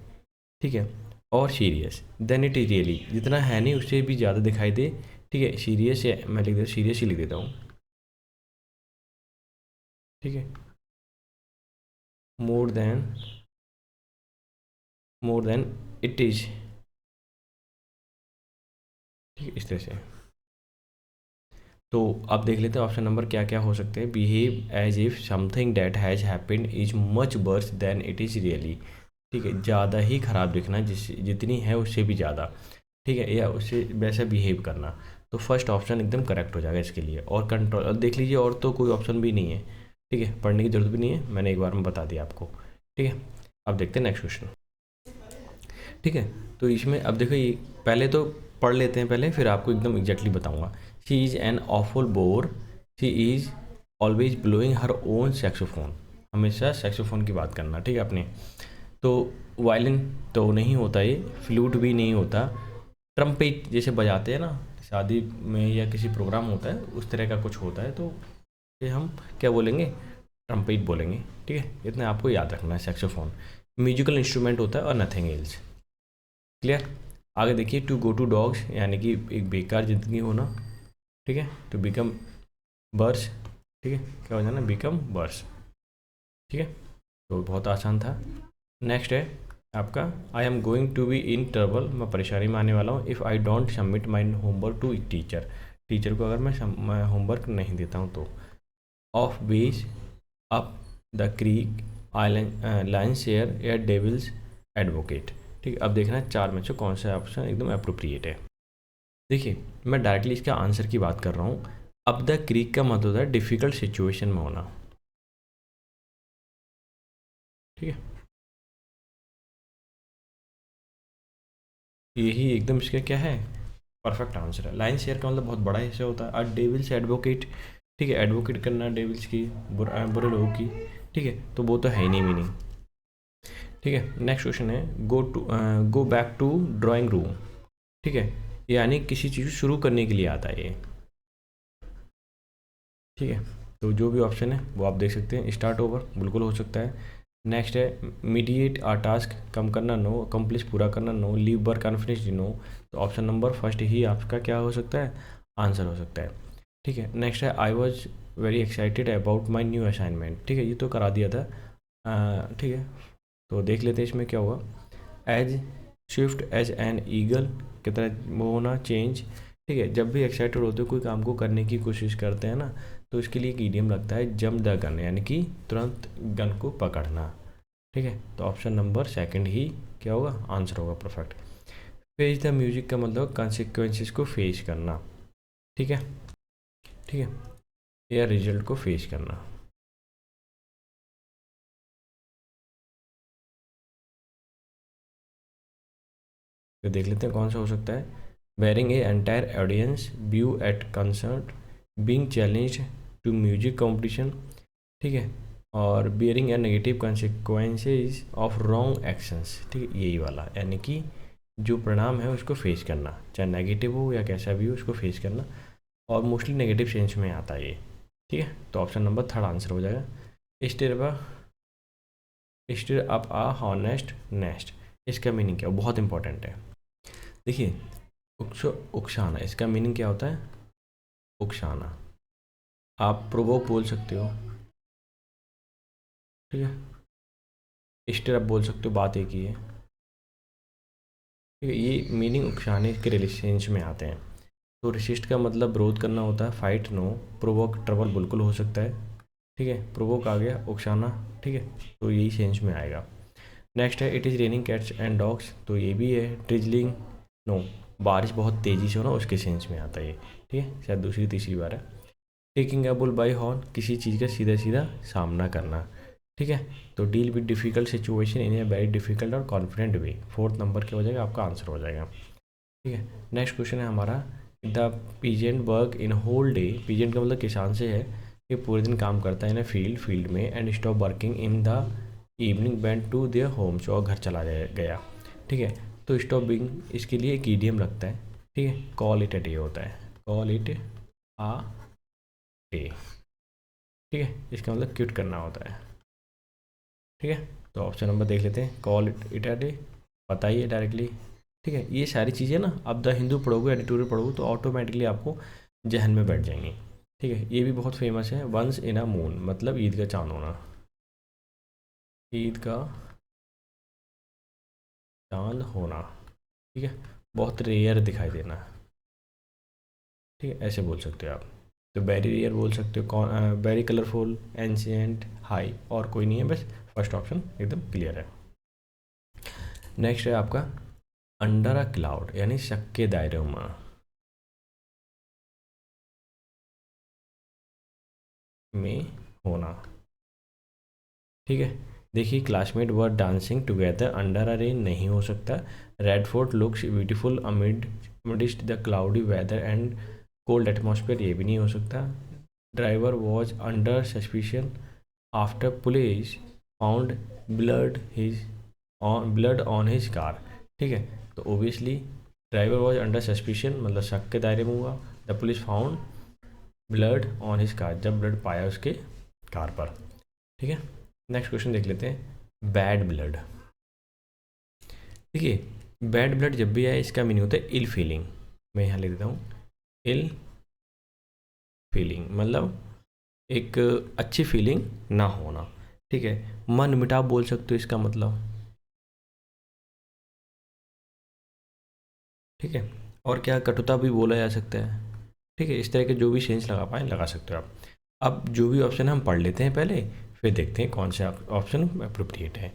ठीक है, और serious than it is really, जितना है नहीं उससे भी ज़्यादा दिखाई दे। ठीक है, सीरियस है, मैं लिख देता सीरियस ही लिख देता हूँ। ठीक है, मोर देन इट इज, ठीक है, इस तरह से। तो अब देख लेते हैं ऑप्शन नंबर क्या क्या हो सकते हैं। Behave as if something that has happened is much worse than it is really. ठीक है, ज़्यादा ही ख़राब दिखना, जितनी है उससे भी ज़्यादा। ठीक है, या उससे वैसा बिहेव करना। तो फर्स्ट ऑप्शन एकदम करेक्ट हो जाएगा इसके लिए। और कंट्रोल, और देख लीजिए और तो कोई ऑप्शन भी नहीं है। ठीक है, पढ़ने की ज़रूरत भी नहीं है, मैंने एक बार में बता दिया आपको। ठीक है, अब देखते हैं नेक्स्ट क्वेश्चन। ठीक है, तो इसमें अब देखो ये पहले तो पढ़ लेते हैं पहले, फिर आपको एकदम एग्जैक्टली बताऊंगा। She is an awful bore, she is always blowing her own saxophone. हमेशा सेक्सोफोन की बात करना, ठीक है अपने। तो वायलिन तो नहीं होता, ये फ्लूट भी नहीं होता। ट्रम्पेट जैसे बजाते हैं ना शादी में या किसी प्रोग्राम होता है उस तरह का कुछ होता है, तो ये हम क्या बोलेंगे, ट्रम्पेट बोलेंगे। ठीक है, इतना आपको याद रखना है। सेक्सोफोन म्यूजिकल इंस्ट्रूमेंट होता है और नथिंग एल्स। क्लियर, आगे देखिए टू गो टू डॉग्स, यानी कि एक बेकार ज़िंदगी होना। ठीक है, टू बिकम बर्स। ठीक है, क्या हो जाना, बिकम बर्स। ठीक है, तो बहुत आसान था। नेक्स्ट है आपका I am going to be in trouble, मैं परेशानी में आने वाला हूँ if I don't submit my homework to teacher. Teacher को अगर मैं होमवर्क नहीं देता हूँ तो। Off base up the creek, lion share या डेविल्स एडवोकेट। ठीक है, अब देखना है 4 में से कौन सा ऑप्शन एकदम अप्रोप्रिएट है। देखिए मैं डायरेक्टली इसका आंसर की बात कर रहा हूँ। अब द क्रीक का मतलब होता है डिफ़िकल्ट सिचुएशन में होना। ठीक है, यही एकदम इसका क्या है, परफेक्ट आंसर है। लाइन शेयर का मतलब बहुत बड़ा हिस्सा होता है। और डेविल्स एडवोकेट, ठीक है, एडवोकेट करना डेविल्स की, बुरे लोगों की। ठीक है, तो वो तो है ही नहीं मीनिंग। ठीक है, नेक्स्ट क्वेश्चन है go back to drawing room. ठीक है, यानी किसी चीज़ को शुरू करने के लिए आता है ये। ठीक है, तो जो भी ऑप्शन है वो आप देख सकते हैं। स्टार्ट ओवर बिल्कुल हो सकता है। नेक्स्ट है मीडिएट आ टास्क, कम करना नो, अकम्प्लिश पूरा करना no, leave work unfinished no. तो ऑप्शन नंबर फर्स्ट ही आपका क्या हो सकता है, आंसर हो सकता है। ठीक है, नेक्स्ट है I was very excited about my new assignment. ठीक है, ये तो करा दिया था। ठीक है, तो देख लेते हैं इसमें क्या हुआ। As swift as an eagle की तरह वो होना, चेंज। ठीक है, जब भी एक्साइटेड होते हो कोई काम को करने की कोशिश करते हैं ना, तो इसके लिए एक ईडियम लगता है जंप द गन, यानी कि तुरंत गन को पकड़ना। ठीक है, तो ऑप्शन नंबर सेकंड ही क्या होगा, आंसर होगा परफेक्ट। फेस द म्यूजिक का मतलब कॉन्सिक्वेंसेस को फेस करना। ठीक है, ठीक है, या रिजल्ट को फेस करना। तो देख लेते हैं कौन सा हो सकता है। Bearing a entire audience view at concert, being challenged to music competition. ठीक है, और bearing a negative consequences of wrong actions. ठीक है, यही वाला, यानी कि जो परिणाम है उसको फेस करना, चाहे नेगेटिव हो या कैसा भी हो उसको फेस करना। और मोस्टली नेगेटिव सेंस में आता है ये। ठीक है, तो ऑप्शन नंबर थर्ड आंसर हो जाएगा। स्टेर अप आ हॉनेस्ट नेस्ट, इसका मीनिंग क्या, बहुत इंपॉर्टेंट है। देखिए उकसाना, इसका मीनिंग क्या होता है, उकसाना। आप प्रोवोक बोल सकते हो। ठीक है, स्टेर अप बोल सकते हो, बात एक ही है। ठीक है, ये मीनिंग उकसाने के रिलेशंस में आते हैं। तो रेसिस्ट का मतलब विरोध करना होता है, फाइट नो, प्रोवोक ट्रबल बिल्कुल हो सकता है। ठीक है, प्रोवोक आ गया, उकसाना। ठीक है, तो यही सेंस में आएगा। नेक्स्ट है it is raining cats and dogs, तो ये भी है। ट्रिजलिंग नो, बारिश बहुत तेज़ी से हो ना उसके सेंस में आता है ये। ठीक है, शायद दूसरी तीसरी बार है। Taking a bull bye horn, किसी चीज़ का सीधा सीधा सामना करना। ठीक है, तो deal with difficult situation in a very difficult और कॉन्फिडेंट वे, फोर्थ नंबर क्या हो जाएगा, आपका आंसर हो जाएगा। ठीक है, नेक्स्ट क्वेश्चन है हमारा the peasant work in whole day. Peasant का मतलब किसान से है, ये पूरे दिन काम करता है ना फील्ड में, and stop working in the evening went to their homes, और घर चला गया। ठीक है, तो स्टॉप बिंग इसके लिए एक ईडियम लगता है। ठीक है, कॉल इट अ डे होता है, कॉल इट आ डे। ठीक है, इसका मतलब क्विट करना होता है। ठीक है, तो ऑप्शन नंबर देख लेते हैं, कॉल इट अ डे, पता ही है डायरेक्टली। ठीक है, ये सारी चीज़ें ना आप द हिंदू पढ़ोगे, एडिटोरियल पढ़ोगे, तो ऑटोमेटिकली आपको जहन में बैठ जाएंगी। ठीक है, ये भी बहुत फेमस है, वंस इन अ मून मतलब ईद का चांद होना, ईद का चांद होना। ठीक है, बहुत रेयर दिखाई देना। ठीक है, ऐसे बोल सकते हो आप। तो वेरी रेयर बोल सकते हो, कौन, वेरी कलरफुल, एंशियंट, हाई, और कोई नहीं है, बस फर्स्ट ऑप्शन एकदम क्लियर है। नेक्स्ट है आपका अंडर अ क्लाउड, यानी शक के दायरे में होना। ठीक है, देखिए classmate were dancing together under a rain नहीं हो सकता। Red Fort looks beautiful amidst the cloudy weather and cold atmosphere, ये भी नहीं हो सकता। Driver was under suspicion after police found blood on his car. ठीक है, तो obviously driver was under suspicion मतलब शक के दायरे में हुआ। The police found blood on his car, जब ब्लड पाया उसके कार पर। ठीक है, नेक्स्ट क्वेश्चन देख लेते हैं, बैड ब्लड। देखिए बैड ब्लड जब भी आए इसका मीनिंग होता है इल फीलिंग। मैं यहाँ लिख देता हूँ, इल फीलिंग मतलब एक अच्छी फीलिंग ना होना। ठीक है, मन मिटाव बोल सकते हो इसका मतलब। ठीक है, और क्या कटुता भी बोला जा सकता है। ठीक है, इस तरह के जो भी सेंस लगा पाएँ लगा सकते हो आप। अब जो भी ऑप्शन हम पढ़ लेते हैं पहले, फिर देखते हैं कौन सा ऑप्शन अप्रोप्रिएट है।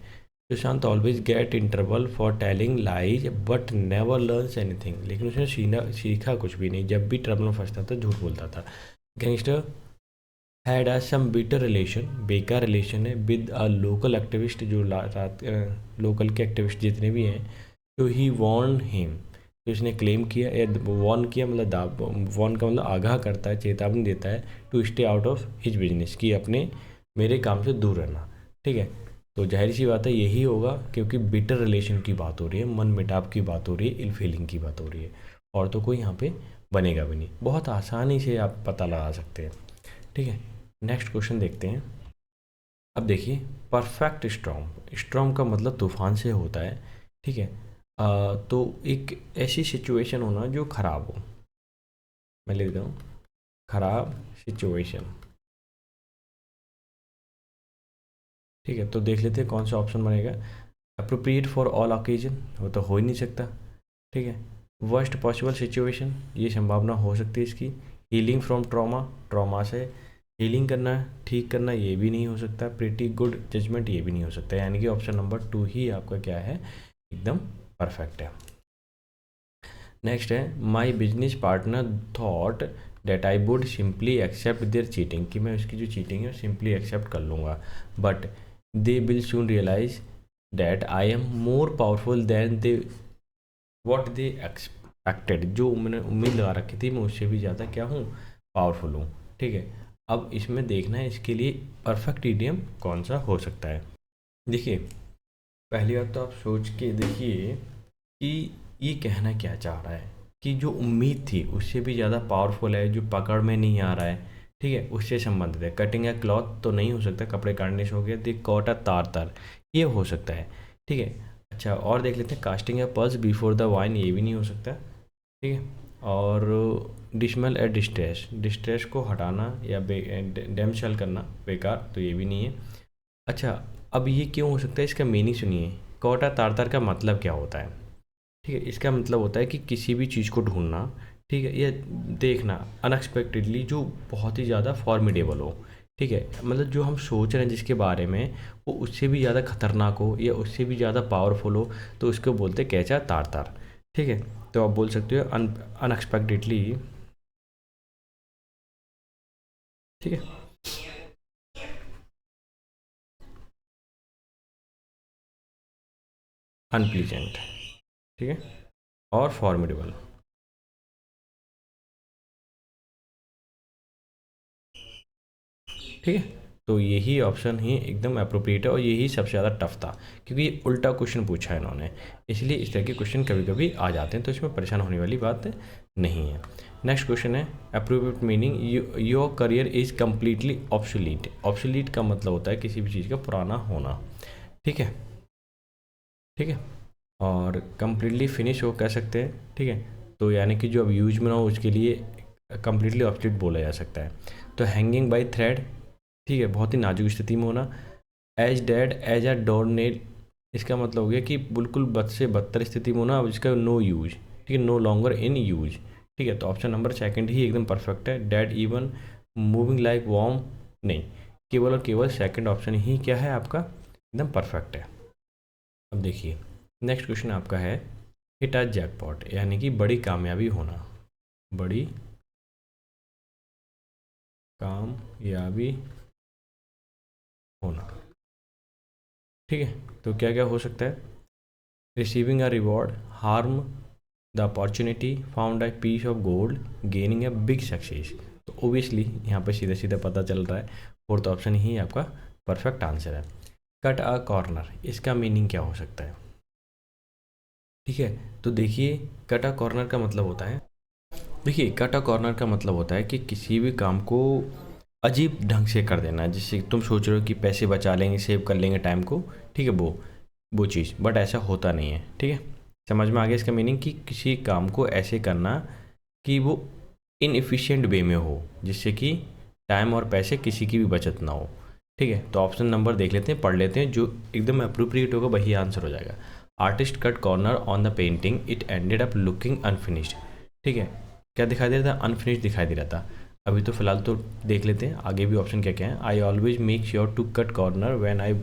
Sushant always get interval for telling lies but never learns anything, लेकिन उसने सीखा कुछ भी नहीं, जब भी ट्रबल में फंसता था झूठ बोलता था। Gangster had a some bitter relation, बेकार रिलेशन है विद अ लोकल एक्टिविस्ट, जो रात लोकल के एक्टिविस्ट जितने भी हैं, तो ही वॉर्न हिम, तो इसने क्लेम किया या वॉर्न किया, मतलब वॉर्न का मतलब आगाह करता है, चेतावनी देता है, to stay out of his business, कि अपने मेरे काम से दूर रहना। ठीक है, तो जाहिर सी बात है यही होगा, क्योंकि बिटर रिलेशन की बात हो रही है, मन मिटाप की बात हो रही है, इल फीलिंग की बात हो रही है, और तो कोई यहाँ पे बनेगा भी नहीं। बहुत आसानी से आप पता लगा सकते हैं। ठीक है, नेक्स्ट क्वेश्चन देखते हैं। अब देखिए, परफेक्ट स्टॉर्म, स्टॉर्म का मतलब तूफान से होता है। ठीक है, तो एक ऐसी सिचुएशन होना जो ख़राब हो, मैं लिख देता हूँ ख़राब सिचुएशन। ठीक है, तो देख लेते हैं कौन सा ऑप्शन बनेगा। अप्रोप्रिएट फॉर ऑल ओकेजन, वो तो हो ही नहीं सकता। ठीक है, वर्स्ट पॉसिबल सिचुएशन, ये संभावना हो सकती है इसकी। हीलिंग फ्रॉम ट्रॉमा, ट्रॉमा से हीलिंग करना, ठीक करना, ये भी नहीं हो सकता। प्रीटी गुड जजमेंट, ये भी नहीं हो सकता, यानी कि ऑप्शन नंबर 2 ही आपका क्या है, एकदम परफेक्ट है। नेक्स्ट है, my business partner thought that I would simply accept their cheating, कि मैं उसकी जो चीटिंग है सिंपली एक्सेप्ट कर लूँगा, but they will soon realise that I am more powerful than they what they expected, जो मैंने उम्मीद लगा रखी थी मैं उससे भी ज़्यादा क्या हूँ, पावरफुल हूँ। ठीक है, अब इसमें देखना है इसके लिए परफेक्ट इडियम कौन सा हो सकता है। देखिए, पहली बात तो आप सोच के देखिए कि ये कहना क्या चाह रहा है, कि जो उम्मीद थी उससे भी ज़्यादा पावरफुल है, जो पकड़ में नहीं आ रहा है। ठीक है, उससे संबंधित है। कटिंग या क्लॉथ तो नहीं हो सकता, कपड़े काटने से हो गया। दी कॉटा तार तार, ये हो सकता है। ठीक है, अच्छा और देख लेते हैं, कास्टिंग या पल्स बिफोर द वाइन, ये भी नहीं हो सकता। ठीक है, और डिशमल एट डिस्ट्रेस, डिस्ट्रेस को हटाना या डैमशल करना बेकार, तो ये भी नहीं है। अच्छा, अब ये क्यों हो सकता है, इसका मीनिंग सुनिए। कॉटा तार तार का मतलब क्या होता है। ठीक है, इसका मतलब होता है कि किसी भी चीज़ को ढूंढना, ठीक है, या देखना अनएक्सपेक्टेडली, जो बहुत ही ज़्यादा फॉर्मिडेबल हो। ठीक है, मतलब जो हम सोच रहे हैं जिसके बारे में, वो उससे भी ज़्यादा खतरनाक हो या उससे भी ज़्यादा पावरफुल हो, तो उसको बोलते हैं कैचा तार तार। ठीक है, तो आप बोल सकते हो अनएक्सपेक्टेडली। ठीक है, अनप्लीजेंट। ठीक है, और फॉर्मिडेबल। ठीक है, तो यही ऑप्शन ही एकदम अप्रोप्रिएट है, और यही सबसे ज़्यादा टफ था, क्योंकि ये उल्टा क्वेश्चन पूछा है इन्होंने, इसलिए इस तरह के क्वेश्चन कभी कभी आ जाते हैं, तो इसमें परेशान होने वाली बात नहीं है। नेक्स्ट क्वेश्चन है, appropriate meaning your career is completely obsolete, obsolete का मतलब होता है किसी भी चीज़ का पुराना होना। ठीक है, ठीक है, और कम्प्लीटली फिनिश हो कह सकते हैं। ठीक है, तो यानी कि जो अब यूज में ना हो उसके लिए कम्प्लीटली ऑब्सोलीट बोला जा सकता है। तो हैंगिंग बाई थ्रेड, ठीक है, बहुत ही नाजुक स्थिति में होना। As dead as a door nail, इसका मतलब हो गया कि बिल्कुल बद से बदतर स्थिति में होना, अब इसका नो यूज। ठीक है, नो लॉन्गर इन यूज। ठीक है, तो ऑप्शन नंबर सेकंड ही एकदम परफेक्ट है। Dead even moving like worm, नहीं, केवल और केवल सेकंड ऑप्शन ही क्या है आपका, एकदम परफेक्ट है। अब देखिए, नेक्स्ट क्वेश्चन आपका है, हिट अ जैकपॉट, यानी कि बड़ी कामयाबी होना, बड़ी कामयाबी होना। ठीक है, तो क्या क्या हो सकता है, receiving a reward, harm the opportunity, found a piece of gold, gaining a big success. तो ओबियसली यहाँ पे सीधा सीधा पता चल रहा है, फोर्थ ऑप्शन ही आपका परफेक्ट आंसर है। कट अ कॉर्नर, इसका मीनिंग क्या हो सकता है। ठीक है, तो देखिए, कट अ कॉर्नर का मतलब होता है, देखिए कट अ कॉर्नर का मतलब होता है कि किसी भी काम को अजीब ढंग से कर देना, जिससे तुम सोच रहे हो कि पैसे बचा लेंगे, सेव कर लेंगे टाइम को। ठीक है, वो चीज़, बट ऐसा होता नहीं है। ठीक है, समझ में आ गया इसका मीनिंग, कि किसी काम को ऐसे करना कि वो इनएफिशिएंट वे में हो, जिससे कि टाइम और पैसे किसी की भी बचत ना हो। ठीक है, तो ऑप्शन नंबर देख लेते हैं, पढ़ लेते हैं, जो एकदम अप्रोप्रिएट होगा वही आंसर हो जाएगा। Artist cut corner on the painting, it ended up looking unfinished. ठीक है, क्या दिखाई दे रहा था, अनफिनिश दिखाई दे रहा था। अभी तो फिलहाल तो देख लेते हैं आगे भी ऑप्शन क्या क्या है। I always make sure to cut corner when I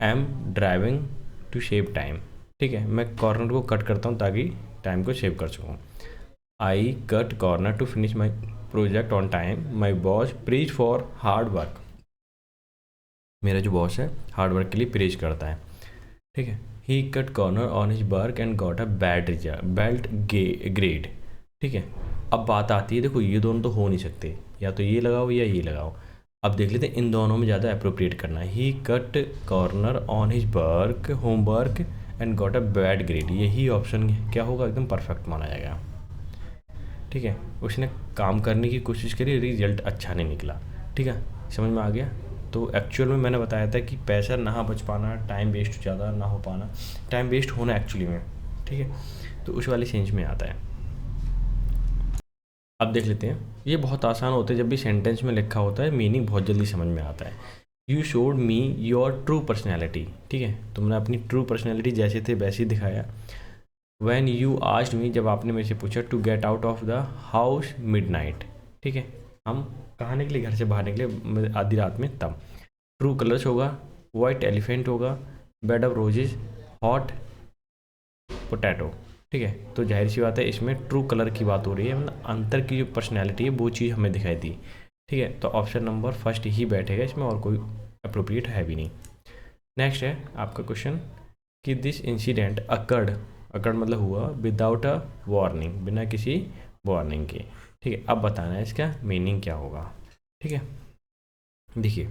am driving to save time. ठीक है, मैं कॉर्नर को कट करता हूँ ताकि टाइम को सेव कर सकूँ। I cut corner to finish my project on time. My boss praise for hard work. मेरा जो बॉस है हार्ड वर्क के लिए प्रेज करता है। ठीक है, he cut corner on his work and got a belt grade. ठीक है, अब बात आती है, देखो ये दोनों तो हो नहीं सकते, या तो ये लगाओ या ये लगाओ। अब देख लेते हैं इन दोनों में ज़्यादा अप्रोप्रिएट करना है। He cut corner on his work homework and got a bad grade. यही ऑप्शन क्या होगा, एकदम परफेक्ट माना जाएगा। ठीक है, उसने काम करने की कोशिश करी, रिजल्ट अच्छा नहीं निकला। ठीक है, समझ में आ गया। तो एक्चुअल में मैंने बताया था कि पैसा ना बच पाना, टाइम वेस्ट ज़्यादा ना हो पाना, टाइम वेस्ट होना एक्चुअली में। ठीक है, तो उस वाली सेंस में आता है। अब देख लेते हैं, ये बहुत आसान होता है, जब भी सेंटेंस में लिखा होता है मीनिंग बहुत जल्दी समझ में आता है। You showed me your true personality. ठीक है, तुमने अपनी ट्रू पर्सनैलिटी जैसे थे वैसे ही दिखाया। वैन यू आस्क्ड मी, जब आपने मेरे से पूछा, to get out of the house midnight. ठीक है, हम कहाँ निकले, घर से बाहर निकले आधी रात में, तब। ट्रू कलर्स होगा, वाइट एलिफेंट होगा, bed of roses, hot potato. ठीक है, तो जाहिर सी बात है इसमें ट्रू कलर की बात हो रही है, मतलब अंतर की जो पर्सनैलिटी है वो चीज़ हमें दिखाई दी। ठीक है, तो ऑप्शन नंबर फर्स्ट ही बैठेगा इसमें, और कोई अप्रोप्रिएट है भी नहीं। नेक्स्ट है आपका क्वेश्चन कि दिस इंसिडेंट अकर्ड मतलब हुआ विदाउट अ वार्निंग, बिना किसी वार्निंग के। ठीक है, अब बताना है इसका मीनिंग क्या होगा। ठीक है, देखिए,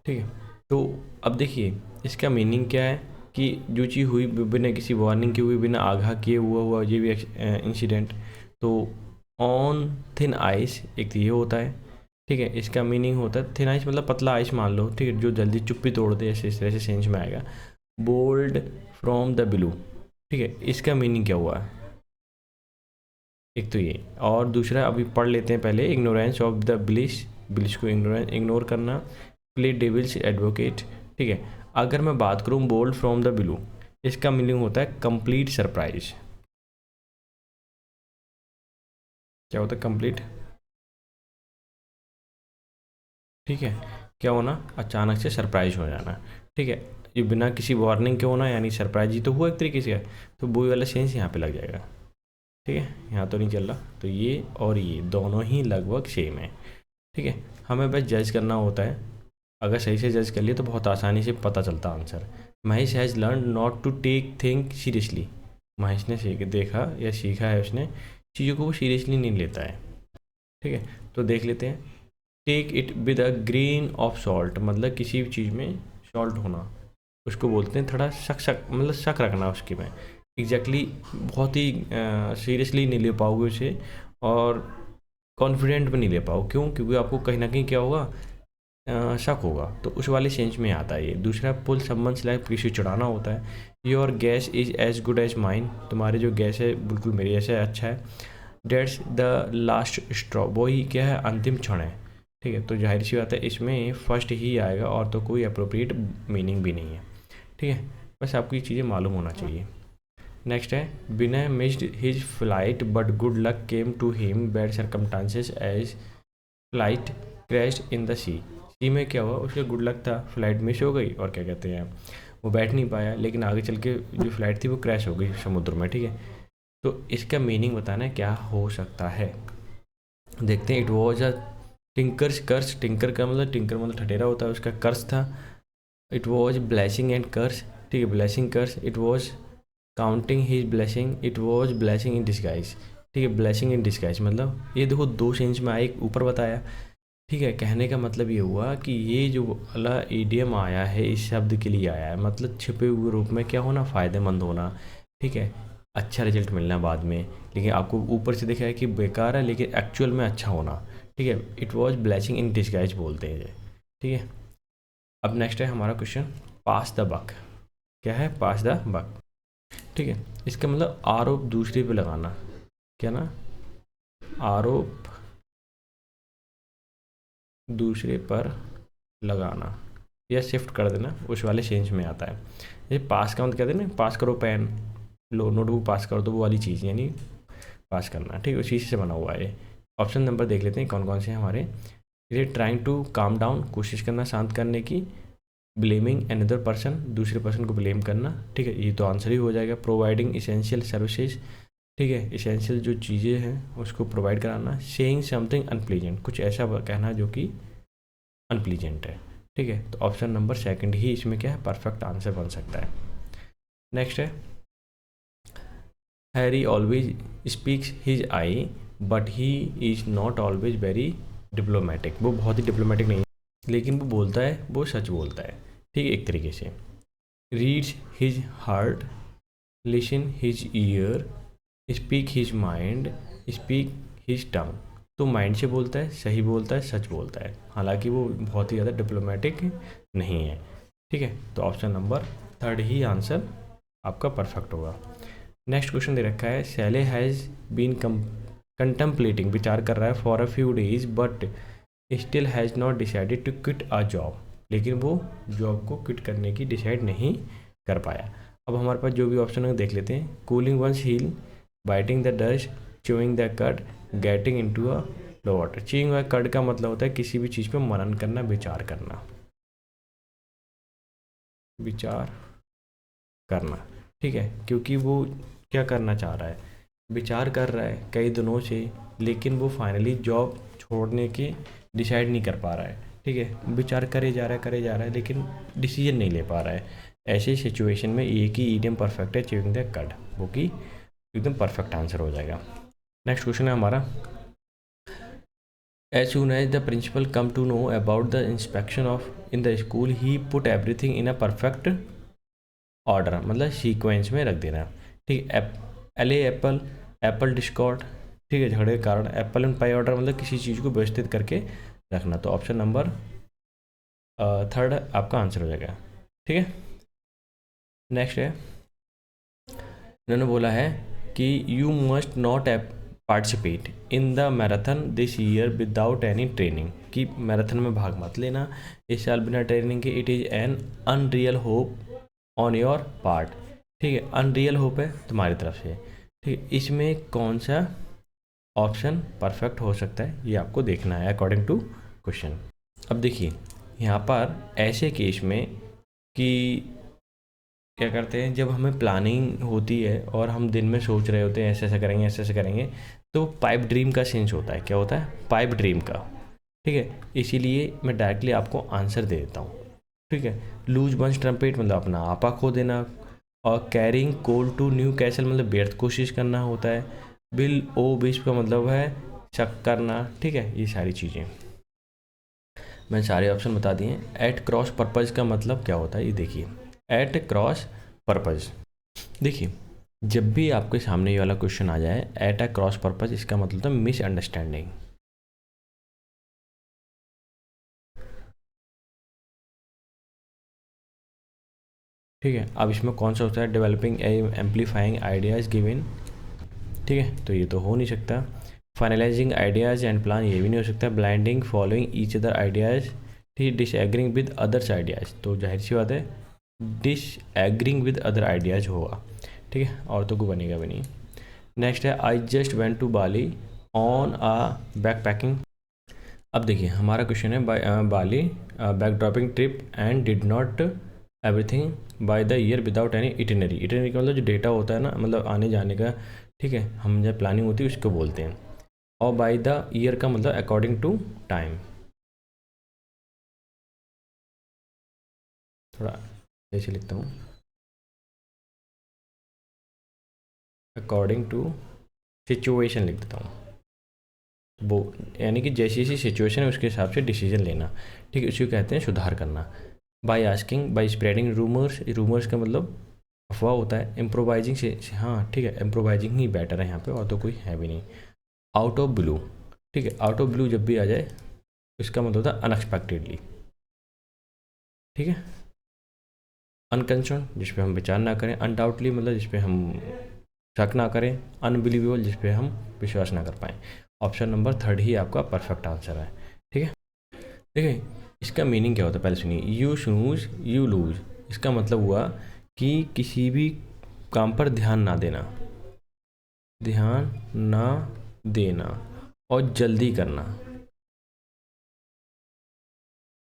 ठीक है, तो अब देखिए इसका मीनिंग क्या है कि जो चीज़ हुई बिना किसी वार्निंग के हुई, बिना आगाह किए हुआ ये भी इंसिडेंट। तो ऑन थिन आइस, एक तो ये होता है। ठीक है, इसका मीनिंग होता है थिन आइस मतलब पतला आइस मान लो। ठीक है, जो जल्दी चुप्पी तोड़ दे, ऐसे इस तरह से सेंस में आएगा। Bold from the blue. ठीक है, इसका मीनिंग क्या हुआ है, एक तो ये, और दूसरा अभी पढ़ लेते हैं पहले। इग्नोरेंस ऑफ द ब्लिश को इग्नोर करना, प्ले डेविल्स एडवोकेट। ठीक है, अगर मैं बात करूं बोल्ड फ्रॉम द ब्लू, इसका मीनिंग होता है कंप्लीट सरप्राइज। क्या होता है, कंप्लीट। ठीक है, क्या होना, अचानक से सरप्राइज हो जाना। ठीक है, ये बिना किसी वार्निंग के होना, यानी सरप्राइज ही तो हुआ एक तरीके से, तो वो वाला सेंस यहाँ पे लग जाएगा। ठीक है, यहाँ तो नहीं चल रहा, तो ये और ये दोनों ही लगभग सेम है। ठीक है, हमें बस जज करना होता है, अगर सही से जज कर लिए तो बहुत आसानी से पता चलता answer. Mahesh has learn not to take thing seriously. Mahesh ने देखा या सीखा है उसने, चीज़ों को वो सीरियसली नहीं लेता है। ठीक है, तो देख लेते हैं। Take it with a grain of salt, मतलब किसी भी चीज़ में सॉल्ट होना, उसको बोलते हैं थोड़ा शक मतलब शक रखना उसके में। एग्जैक्टली बहुत ही सीरियसली नहीं ले पाओगे उसे, और कॉन्फिडेंट भी नहीं ले पाओ। क्यों, क्योंकि आपको कहीं ना कहीं क्या होगा, शक होगा, तो उस वाले सेंस में आता है ये। दूसरा, पुल समवंस लाइक, किसी चढ़ाना होता है। Your guess is as good as mine, तुम्हारे जो गैस है बिल्कुल मेरे जैसे अच्छा है। डेट्स द लास्ट स्ट्रॉ, वही क्या है, अंतिम क्षण है। ठीक है, तो जाहिर सी बात है इसमें फर्स्ट ही आएगा, और तो कोई अप्रोप्रिएट मीनिंग भी नहीं है। ठीक है, बस आपको ये चीज़ें मालूम होना चाहिए। नेक्स्ट है, Vinay missed his flight but good luck came to him, bad circumstances as flight crashed in the sea में क्या हुआ, उसका गुड लक था, फ्लाइट मिस हो गई, और क्या कहते हैं वो बैठ नहीं पाया, लेकिन आगे चल के जो फ्लाइट थी वो क्रैश हो गई समुद्र में। ठीक है, तो इसका मीनिंग बताना है क्या हो सकता है, देखते हैं। It was a tinker's curse, tinker का मतलब, टिंकर मतलब ठटेरा होता है, उसका कर्स था। It was blessing and curse. ठीक है, blessing curse. It was counting his blessing, it was blessing in disguise. ठीक है, ब्लेसिंग इन डिस्गाइज मतलब ये देखो दो सेंस में आए, एक ऊपर बताया। ठीक है, कहने का मतलब ये हुआ कि ये जो वाला ईडियम आया है इस शब्द के लिए आया है, मतलब छिपे हुए रूप में क्या होना, फ़ायदेमंद होना। ठीक है, अच्छा रिजल्ट मिलना बाद में, लेकिन आपको ऊपर से दिखा है कि बेकार है, लेकिन एक्चुअल में अच्छा होना। ठीक है, it was blessing in disguise बोलते हैं ये। ठीक है, अब नेक्स्ट है हमारा क्वेश्चन, पास द बक। क्या है, पास द बक। ठीक है, इसका मतलब आरोप दूसरे पे लगाना, क्या ना, आरोप दूसरे पर लगाना या शिफ्ट कर देना, उस वाले सेंस में आता है। ये पास का मतलब कहते हैं ना, पास करो पेन, लो नोटबुक पास कर दो, वो वाली चीज़, यानी पास करना, ठीक है, उसी से बना हुआ है। ऑप्शन नंबर देख लेते हैं कौन कौन से हैं हमारे। ये ट्राइंग टू काम डाउन, कोशिश करना शांत करने की। ब्लेमिंग अनदर पर्सन, दूसरे पर्सन को ब्लेम करना, ठीक है, ये तो आंसर ही हो जाएगा। प्रोवाइडिंग इसेंशियल सर्विसेज, ठीक है, इसेंशियल जो चीज़ें हैं उसको प्रोवाइड कराना। सेइंग समथिंग अनप्लीजेंट, कुछ ऐसा कहना जो कि अनप्लीजेंट है, ठीक है। तो ऑप्शन नंबर सेकंड ही इसमें क्या है, परफेक्ट आंसर बन सकता है। नेक्स्ट है, Harry always speaks his I but he is not always very diplomatic, वो बहुत ही डिप्लोमेटिक नहीं है, लेकिन वो बोलता है, वो सच बोलता है, ठीक है, एक तरीके से। Reads his heart, listen his year, speak his mind, speak his टंग, तो माइंड से बोलता है, सही बोलता है, सच बोलता है, हालांकि वो बहुत ही ज़्यादा डिप्लोमेटिक नहीं है, ठीक है। तो ऑप्शन नंबर थर्ड ही आंसर आपका परफेक्ट होगा। नेक्स्ट क्वेश्चन दे रखा है, सैले हैज़ बीन कंटेम्पलेटिंग, विचार कर रहा है, for a few days but still has not decided to quit a job, लेकिन वो जॉब को क्विट करने की डिसाइड नहीं कर पाया। अब हमारे पास जो भी ऑप्शन है देख लेते हैं। Cooling one's heel, biting the dust, chewing the cud, getting into a low water. Chewing the cud का मतलब होता है किसी भी चीज़ पे मनन करना, विचार करना, विचार करना, ठीक है, क्योंकि वो क्या करना चाह रहा है, विचार कर रहा है कई दिनों से, लेकिन वो फाइनली जॉब छोड़ने की डिसाइड नहीं कर पा रहा है, ठीक है, विचार करे जा रहा है लेकिन डिसीजन नहीं ले पा रहा है। ऐसी सिचुएशन में एक ही ईडियम परफेक्ट है, च्यूइंग द कट, वो कि एकदम परफेक्ट आंसर हो जाएगा। नेक्स्ट क्वेश्चन है हमारा, as soon as the principal come to know about the inspection of in the school he put everything in a perfect order, मतलब sequence में रख देना, ठीक है। एले एप्पल, एप्पल डिस्कॉर्ड, ठीक है, झगड़े के कारण। एप्पल एंड पाई ऑर्डर मतलब किसी चीज़ को व्यवस्थित करके रखना, तो ऑप्शन नंबर थर्ड आपका आंसर हो जाएगा, ठीक है। नेक्स्ट है, इन्होंने बोला है कि you must not participate in the marathon this year without any training, कि मैराथन में भाग मत लेना इस साल बिना ट्रेनिंग के। It is an unreal hope on your part, ठीक है, अनरियल होप है तुम्हारी तरफ से, ठीक है। इसमें कौन सा ऑप्शन परफेक्ट हो सकता है ये आपको देखना है अकॉर्डिंग टू क्वेश्चन। अब देखिए यहाँ पर ऐसे केस में कि क्या करते हैं, जब हमें प्लानिंग होती है और हम दिन में सोच रहे होते हैं ऐसे ऐसे करेंगे, ऐसे ऐसे करेंगे, तो पाइप ड्रीम का सेंस होता है, क्या होता है, पाइप ड्रीम का, ठीक है। इसीलिए मैं डायरेक्टली आपको आंसर दे देता हूँ, ठीक है। लूज वंस ट्रम्पेट मतलब अपना आपा खो देना, और carrying coal to Newcastle मतलब व्यर्थ कोशिश करना होता है। बिल ओ विश का मतलब है शक करना, ठीक है, ये सारी चीज़ें मैंने सारे ऑप्शन बता दिए। एट क्रॉस पर्पज़ का मतलब क्या होता है ये देखिए, एट क्रॉस पर्पज़, देखिए जब भी आपके सामने ये वाला क्वेश्चन आ जाए एट अ क्रॉस पर्पज़, इसका मतलब है मिसअंडरस्टैंडिंग, ठीक है। अब इसमें कौन सा होता है, डेवलपिंग एम्पलीफाइंग आइडियाज़ गिवन, ठीक है, तो ये तो हो नहीं सकता। फाइनलाइजिंग आइडियाज़ एंड प्लान, ये भी नहीं हो सकता। Blinding following each other ideas, ठीक, डिसएग्रिंग विद अदर्स आइडियाज़, तो जाहिर सी बात है डिसएग्रिंग विद अदर आइडियाज़ होगा, ठीक है, और तो कोई बनेगा भी नहीं। नेक्स्ट है, I just went to Bali on a backpacking. अब देखिए हमारा क्वेश्चन है Bali back dropping trip and did not everything by the year without any itinerary. Itinerary का मतलब जो डेटा होता है ना, मतलब आने जाने का, ठीक है, हम जब प्लानिंग होती है उसको बोलते हैं। और बाय द ईयर का मतलब अकॉर्डिंग टू टाइम, थोड़ा ऐसे लिखता हूँ, अकॉर्डिंग टू सिचुएशन लिख देता हूँ, वो यानी कि जैसी जैसी सिचुएशन है उसके हिसाब से डिसीजन लेना, ठीक है, उसी को कहते हैं सुधार करना। By asking, by spreading rumours, rumours का मतलब अफवाह होता है। इम्प्रोवाइजिंग से, हाँ ठीक है, इम्प्रोवाइजिंग ही बेटर है यहाँ पे, और तो कोई है भी नहीं। आउट ऑफ ब्लू, ठीक है, आउट ऑफ ब्लू जब भी आ जाए इसका मतलब होता है अनएक्सपेक्टेडली, ठीक है। अनकंसर्न जिस पे हम विचार ना करें। अनडाउटली मतलब जिस पे हम शक ना करें। अनबिलीवेबल जिस पे हम विश्वास ना कर पाएँ। ऑप्शन नंबर थर्ड ही आपका परफेक्ट आंसर है, ठीक है। देखिए इसका मीनिंग क्या होता है पहले सुनिए। यू स्नूज यू लूज, इसका मतलब हुआ कि किसी भी काम पर ध्यान ना देना, ध्यान ना देना और जल्दी करना।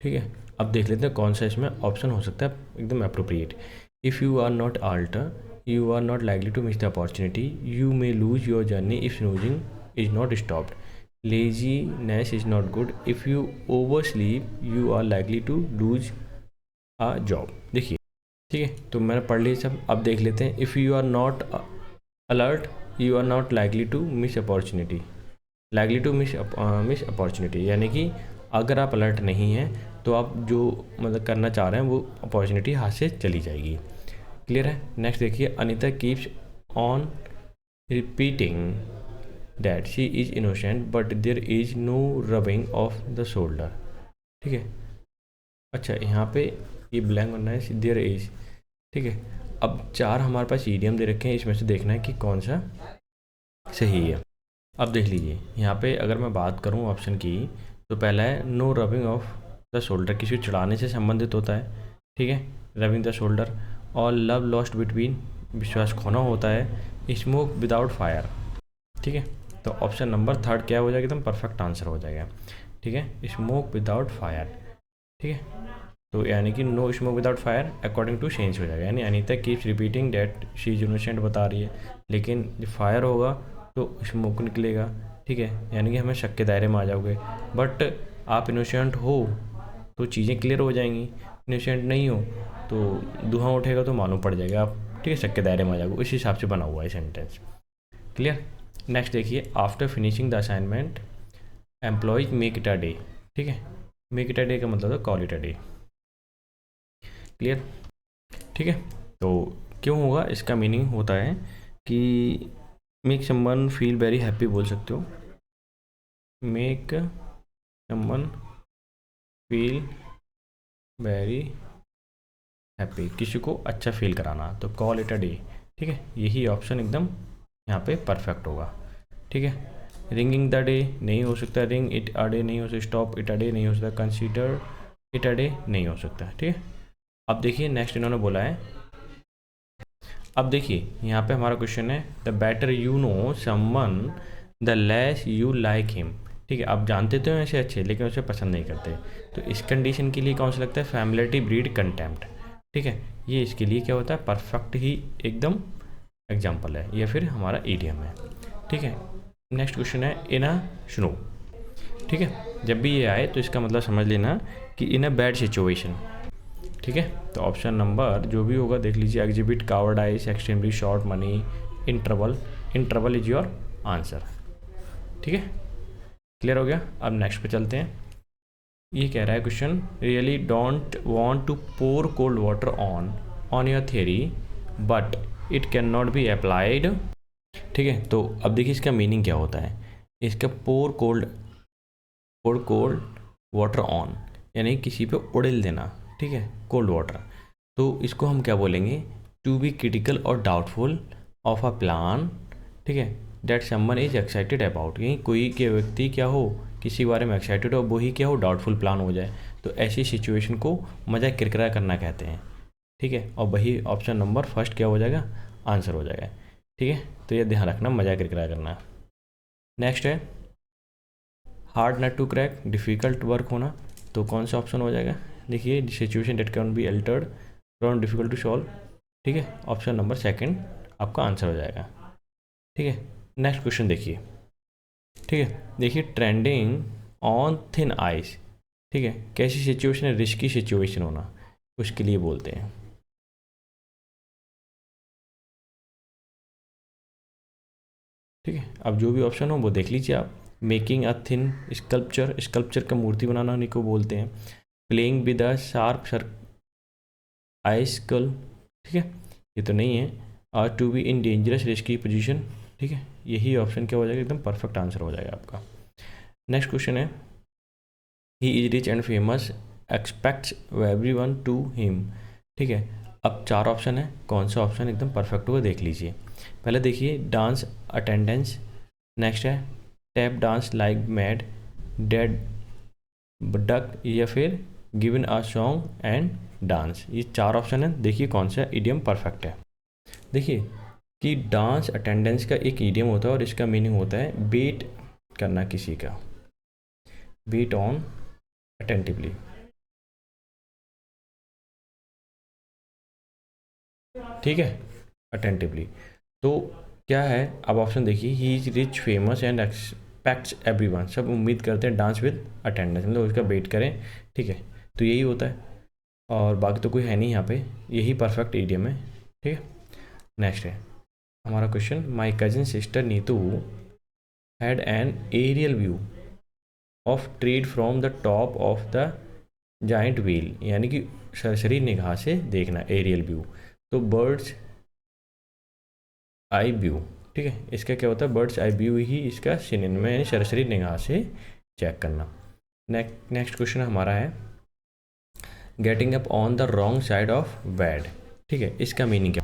ठीक है, अब देख लेते हैं कौन सा इसमें ऑप्शन हो सकता है एकदम appropriate. If you are not alert, you are not likely to miss the opportunity, you may lose your journey if snoozing is not stopped, laziness is not good, if you oversleep you are likely to lose a job. देखिए, ठीक है, तो मैंने पढ़ लिया सब। अब देख लेते हैं, if you are not alert you are not likely to miss opportunity, likely to miss opportunity यानी कि अगर आप अलर्ट नहीं हैं तो आप जो मतलब करना चाह रहे हैं वो अपॉर्चुनिटी हाथ से चली जाएगी। क्लियर है। नेक्स्ट देखिए, Anita keeps on repeating that she is innocent but there is no rubbing of the shoulder. ठीक है, अच्छा यहाँ पे ये ब्लैंक बनना है, देयर इज़। ठीक है, अब चार हमारे पास ईडियम दे रखे हैं, इसमें से देखना है कि कौन सा सही है। अब देख लीजिए यहाँ पे अगर मैं बात करूँ ऑप्शन की, तो पहला है no rubbing of the shoulder, किसी को चढ़ाने से संबंधित होता है। ठीक है, रबिंग द शोल्डर। और लव लॉस्ट बिटवीन, विश्वास खोना होता है। Smoke without fire. ठीक है, तो ऑप्शन नंबर थर्ड क्या हो जाएगा, एकदम परफेक्ट आंसर हो जाएगा। ठीक है, स्मोक विदाउट फायर। ठीक है, तो यानी कि no smoke without fire according to change हो जाएगा, यानी Anita keeps repeating that she is innocent बता रही है, लेकिन जब फायर होगा तो स्मोक निकलेगा। ठीक है, यानी कि हमें शक के दायरे में आ जाओगे। बट आप इनोसेंट हो तो चीज़ें क्लियर हो जाएंगी, इनोसेंट नहीं हो तो धुआं उठेगा तो मालूम पड़ जाएगा आप। ठीक है, शक के दायरे में आ जाओगे, इस हिसाब से बना हुआ है सेंटेंस। क्लियर। नेक्स्ट देखिए, after finishing the assignment employees make it a day. ठीक है, मेक इट अ डे का मतलब है call it a day. Clear. ठीक है, तो क्यों होगा, इसका मीनिंग होता है कि make someone feel very happy बोल सकते हो, make someone feel very happy, किसी को अच्छा फील कराना, तो कॉल इट अ डे। ठीक है, यही ऑप्शन एकदम यहाँ पे परफेक्ट होगा। ठीक है, रिंगिंग द डे नहीं हो सकता, रिंग इट अ डे नहीं हो सकता, स्टॉप इट अ डे नहीं हो सकता, कंसीडर इट अ डे नहीं हो सकता। ठीक है, अब देखिए नेक्स्ट इन्होंने बोला है, अब देखिए यहाँ पे हमारा क्वेश्चन है the better you know someone the less you like him. ठीक है, आप जानते तो हैं ऐसे अच्छे लेकिन उसे पसंद नहीं करते, तो इस कंडीशन के लिए कौन सा लगता है, फैमिलिटी ब्रीड कंटेम्प्ट। ठीक है, ये इसके लिए क्या होता है, परफेक्ट ही एकदम एग्जाम्पल है या फिर हमारा ईडियम है। ठीक है, नेक्स्ट क्वेश्चन है इन अ स्नो। ठीक है, जब भी ये आए तो इसका मतलब समझ लेना कि इन अ बैड सिचुएशन। ठीक है, तो ऑप्शन नंबर जो भी होगा देख लीजिए, exhibit कावर्डाइज, extremely short money, in trouble is your answer. ठीक है, क्लियर हो गया। अब नेक्स्ट पे चलते हैं। ये कह रहा है question, really don't want to pour cold water on your theory but it can not be applied. ठीक है, तो अब देखिए इसका मीनिंग क्या होता है, इसका पोर कोल्ड वाटर ऑन यानी किसी पे उड़ेल देना। ठीक है, कोल्ड वाटर, तो इसको हम क्या बोलेंगे, टू बी क्रिटिकल और डाउटफुल ऑफ अ प्लान। ठीक है, that someone is excited about, यही कोई के व्यक्ति क्या हो किसी बारे में एक्साइटेड हो, वही क्या हो डाउटफुल प्लान हो जाए, तो ऐसी सिचुएशन को मजाक किरकिरा करना कहते हैं। ठीक है, और वही ऑप्शन नंबर फर्स्ट क्या हो जाएगा, आंसर हो जाएगा। ठीक है, तो ये ध्यान रखना, मजाक किरकिरा करना। नेक्स्ट है hard nut to crack, difficult work होना, तो कौन सा ऑप्शन हो जाएगा, देखिए situation that can be altered from difficult to solve. ठीक है, ऑप्शन नंबर सेकंड आपका आंसर हो जाएगा। ठीक है, नेक्स्ट क्वेश्चन देखिए। ठीक है, देखिए ट्रेंडिंग ऑन थिन आइस। ठीक है, कैसी सिचुएशन है, रिस्की सिचुएशन होना उसके लिए बोलते हैं। ठीक है, अब जो भी ऑप्शन हो वो देख लीजिए आप। Making a thin sculpture, sculpture का मूर्ति बनाना उन्हीं को बोलते हैं। Playing with a sharp icicle. ठीक है, ये तो नहीं है। और to be in dangerous risky position. ठीक है, यही ऑप्शन क्या हो जाएगा, एकदम परफेक्ट आंसर हो जाएगा आपका। नेक्स्ट क्वेश्चन है he is rich and famous aspects every one two him. ठीक है, अब चार ऑप्शन है, कौन सा ऑप्शन एकदम परफेक्ट होगा देख लीजिए। पहले देखिए डांस अटेंडेंस, नेक्स्ट है tap dance like mad, dead duck, या फिर given a song and dance. ये चार ऑप्शन है, देखिए कौन सा इडियम परफेक्ट है। देखिए कि डांस अटेंडेंस का एक ईडियम होता है और इसका मीनिंग होता है वेट करना किसी का, वेट ऑन अटेंटिवली। ठीक है, अटेंटिवली। तो क्या है, अब ऑप्शन देखिए, he is rich famous and aspects everyone, सब उम्मीद करते हैं डांस विद अटेंडेंस, मतलब उसका वेट करें। ठीक है, तो यही होता है और बाकी तो कोई है नहीं यहाँ पे, यही परफेक्ट ईडियम है। ठीक है, नेक्स्ट है हमारा question, my cousin sister Neetu had an aerial view of treed from the top of the giant wheel, यानी कि सरसरी निगाह से देखना, एरियल व्यू। तो बर्ड्स आई व्यू, ठीक है, इसका क्या होता है, बर्ड्स आई व्यू ही इसका सिनोनिम है, यानी सरसरी निगाह से चेक करना। नेक्स्ट क्वेश्चन हमारा है, getting up on the wrong side of bed. ठीक है, इसका मीनिंग क्या,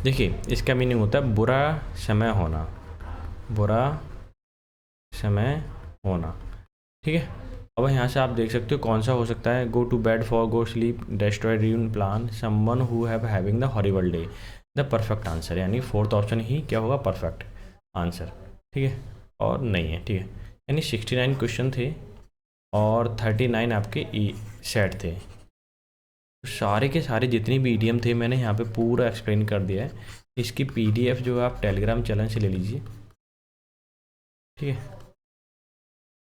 देखिए इसका मीनिंग होता है बुरा समय होना, बुरा समय होना। ठीक है, अब यहाँ से आप देख सकते हो कौन सा हो सकता है, go to bed for go sleep, destroy dream plan, someone who have having the horrible day. The perfect answer, यानी फोर्थ ऑप्शन ही क्या होगा, परफेक्ट आंसर। ठीक है, और नहीं है। ठीक है, यानी 69 क्वेश्चन थे और 39 आपके सेट थे। सारे के सारे जितने भी ईडीएम थे मैंने यहाँ पे पूरा एक्सप्लेन कर दिया है। इसकी पीडीएफ जो है आप टेलीग्राम चैनल से ले लीजिए। ठीक है,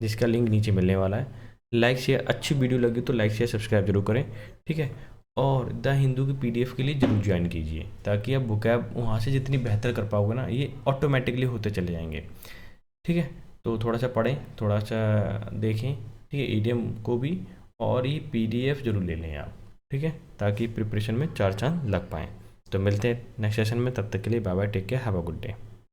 जिसका लिंक नीचे मिलने वाला है। लाइक शेयर, अच्छी वीडियो लगी तो लाइक शेयर सब्सक्राइब जरूर करें। ठीक है, और द हिंदू की पीडीएफ के लिए जरूर ज्वाइन कीजिए, ताकि आप वोकैब वहाँ से जितनी बेहतर कर पाओगे ना, ये ऑटोमेटिकली होते चले जाएंगे। ठीक है, तो थोड़ा सा पढ़ें, थोड़ा सा देखें। ठीक है, ईडीएम को भी, और ये पीडीएफ जरूर ले लें आप। ठीक है, ताकि प्रिपरेशन में चार चांद लग पाएँ। तो मिलते हैं नेक्स्ट सेशन में, तब तक के लिए bye bye, take care, have a good day.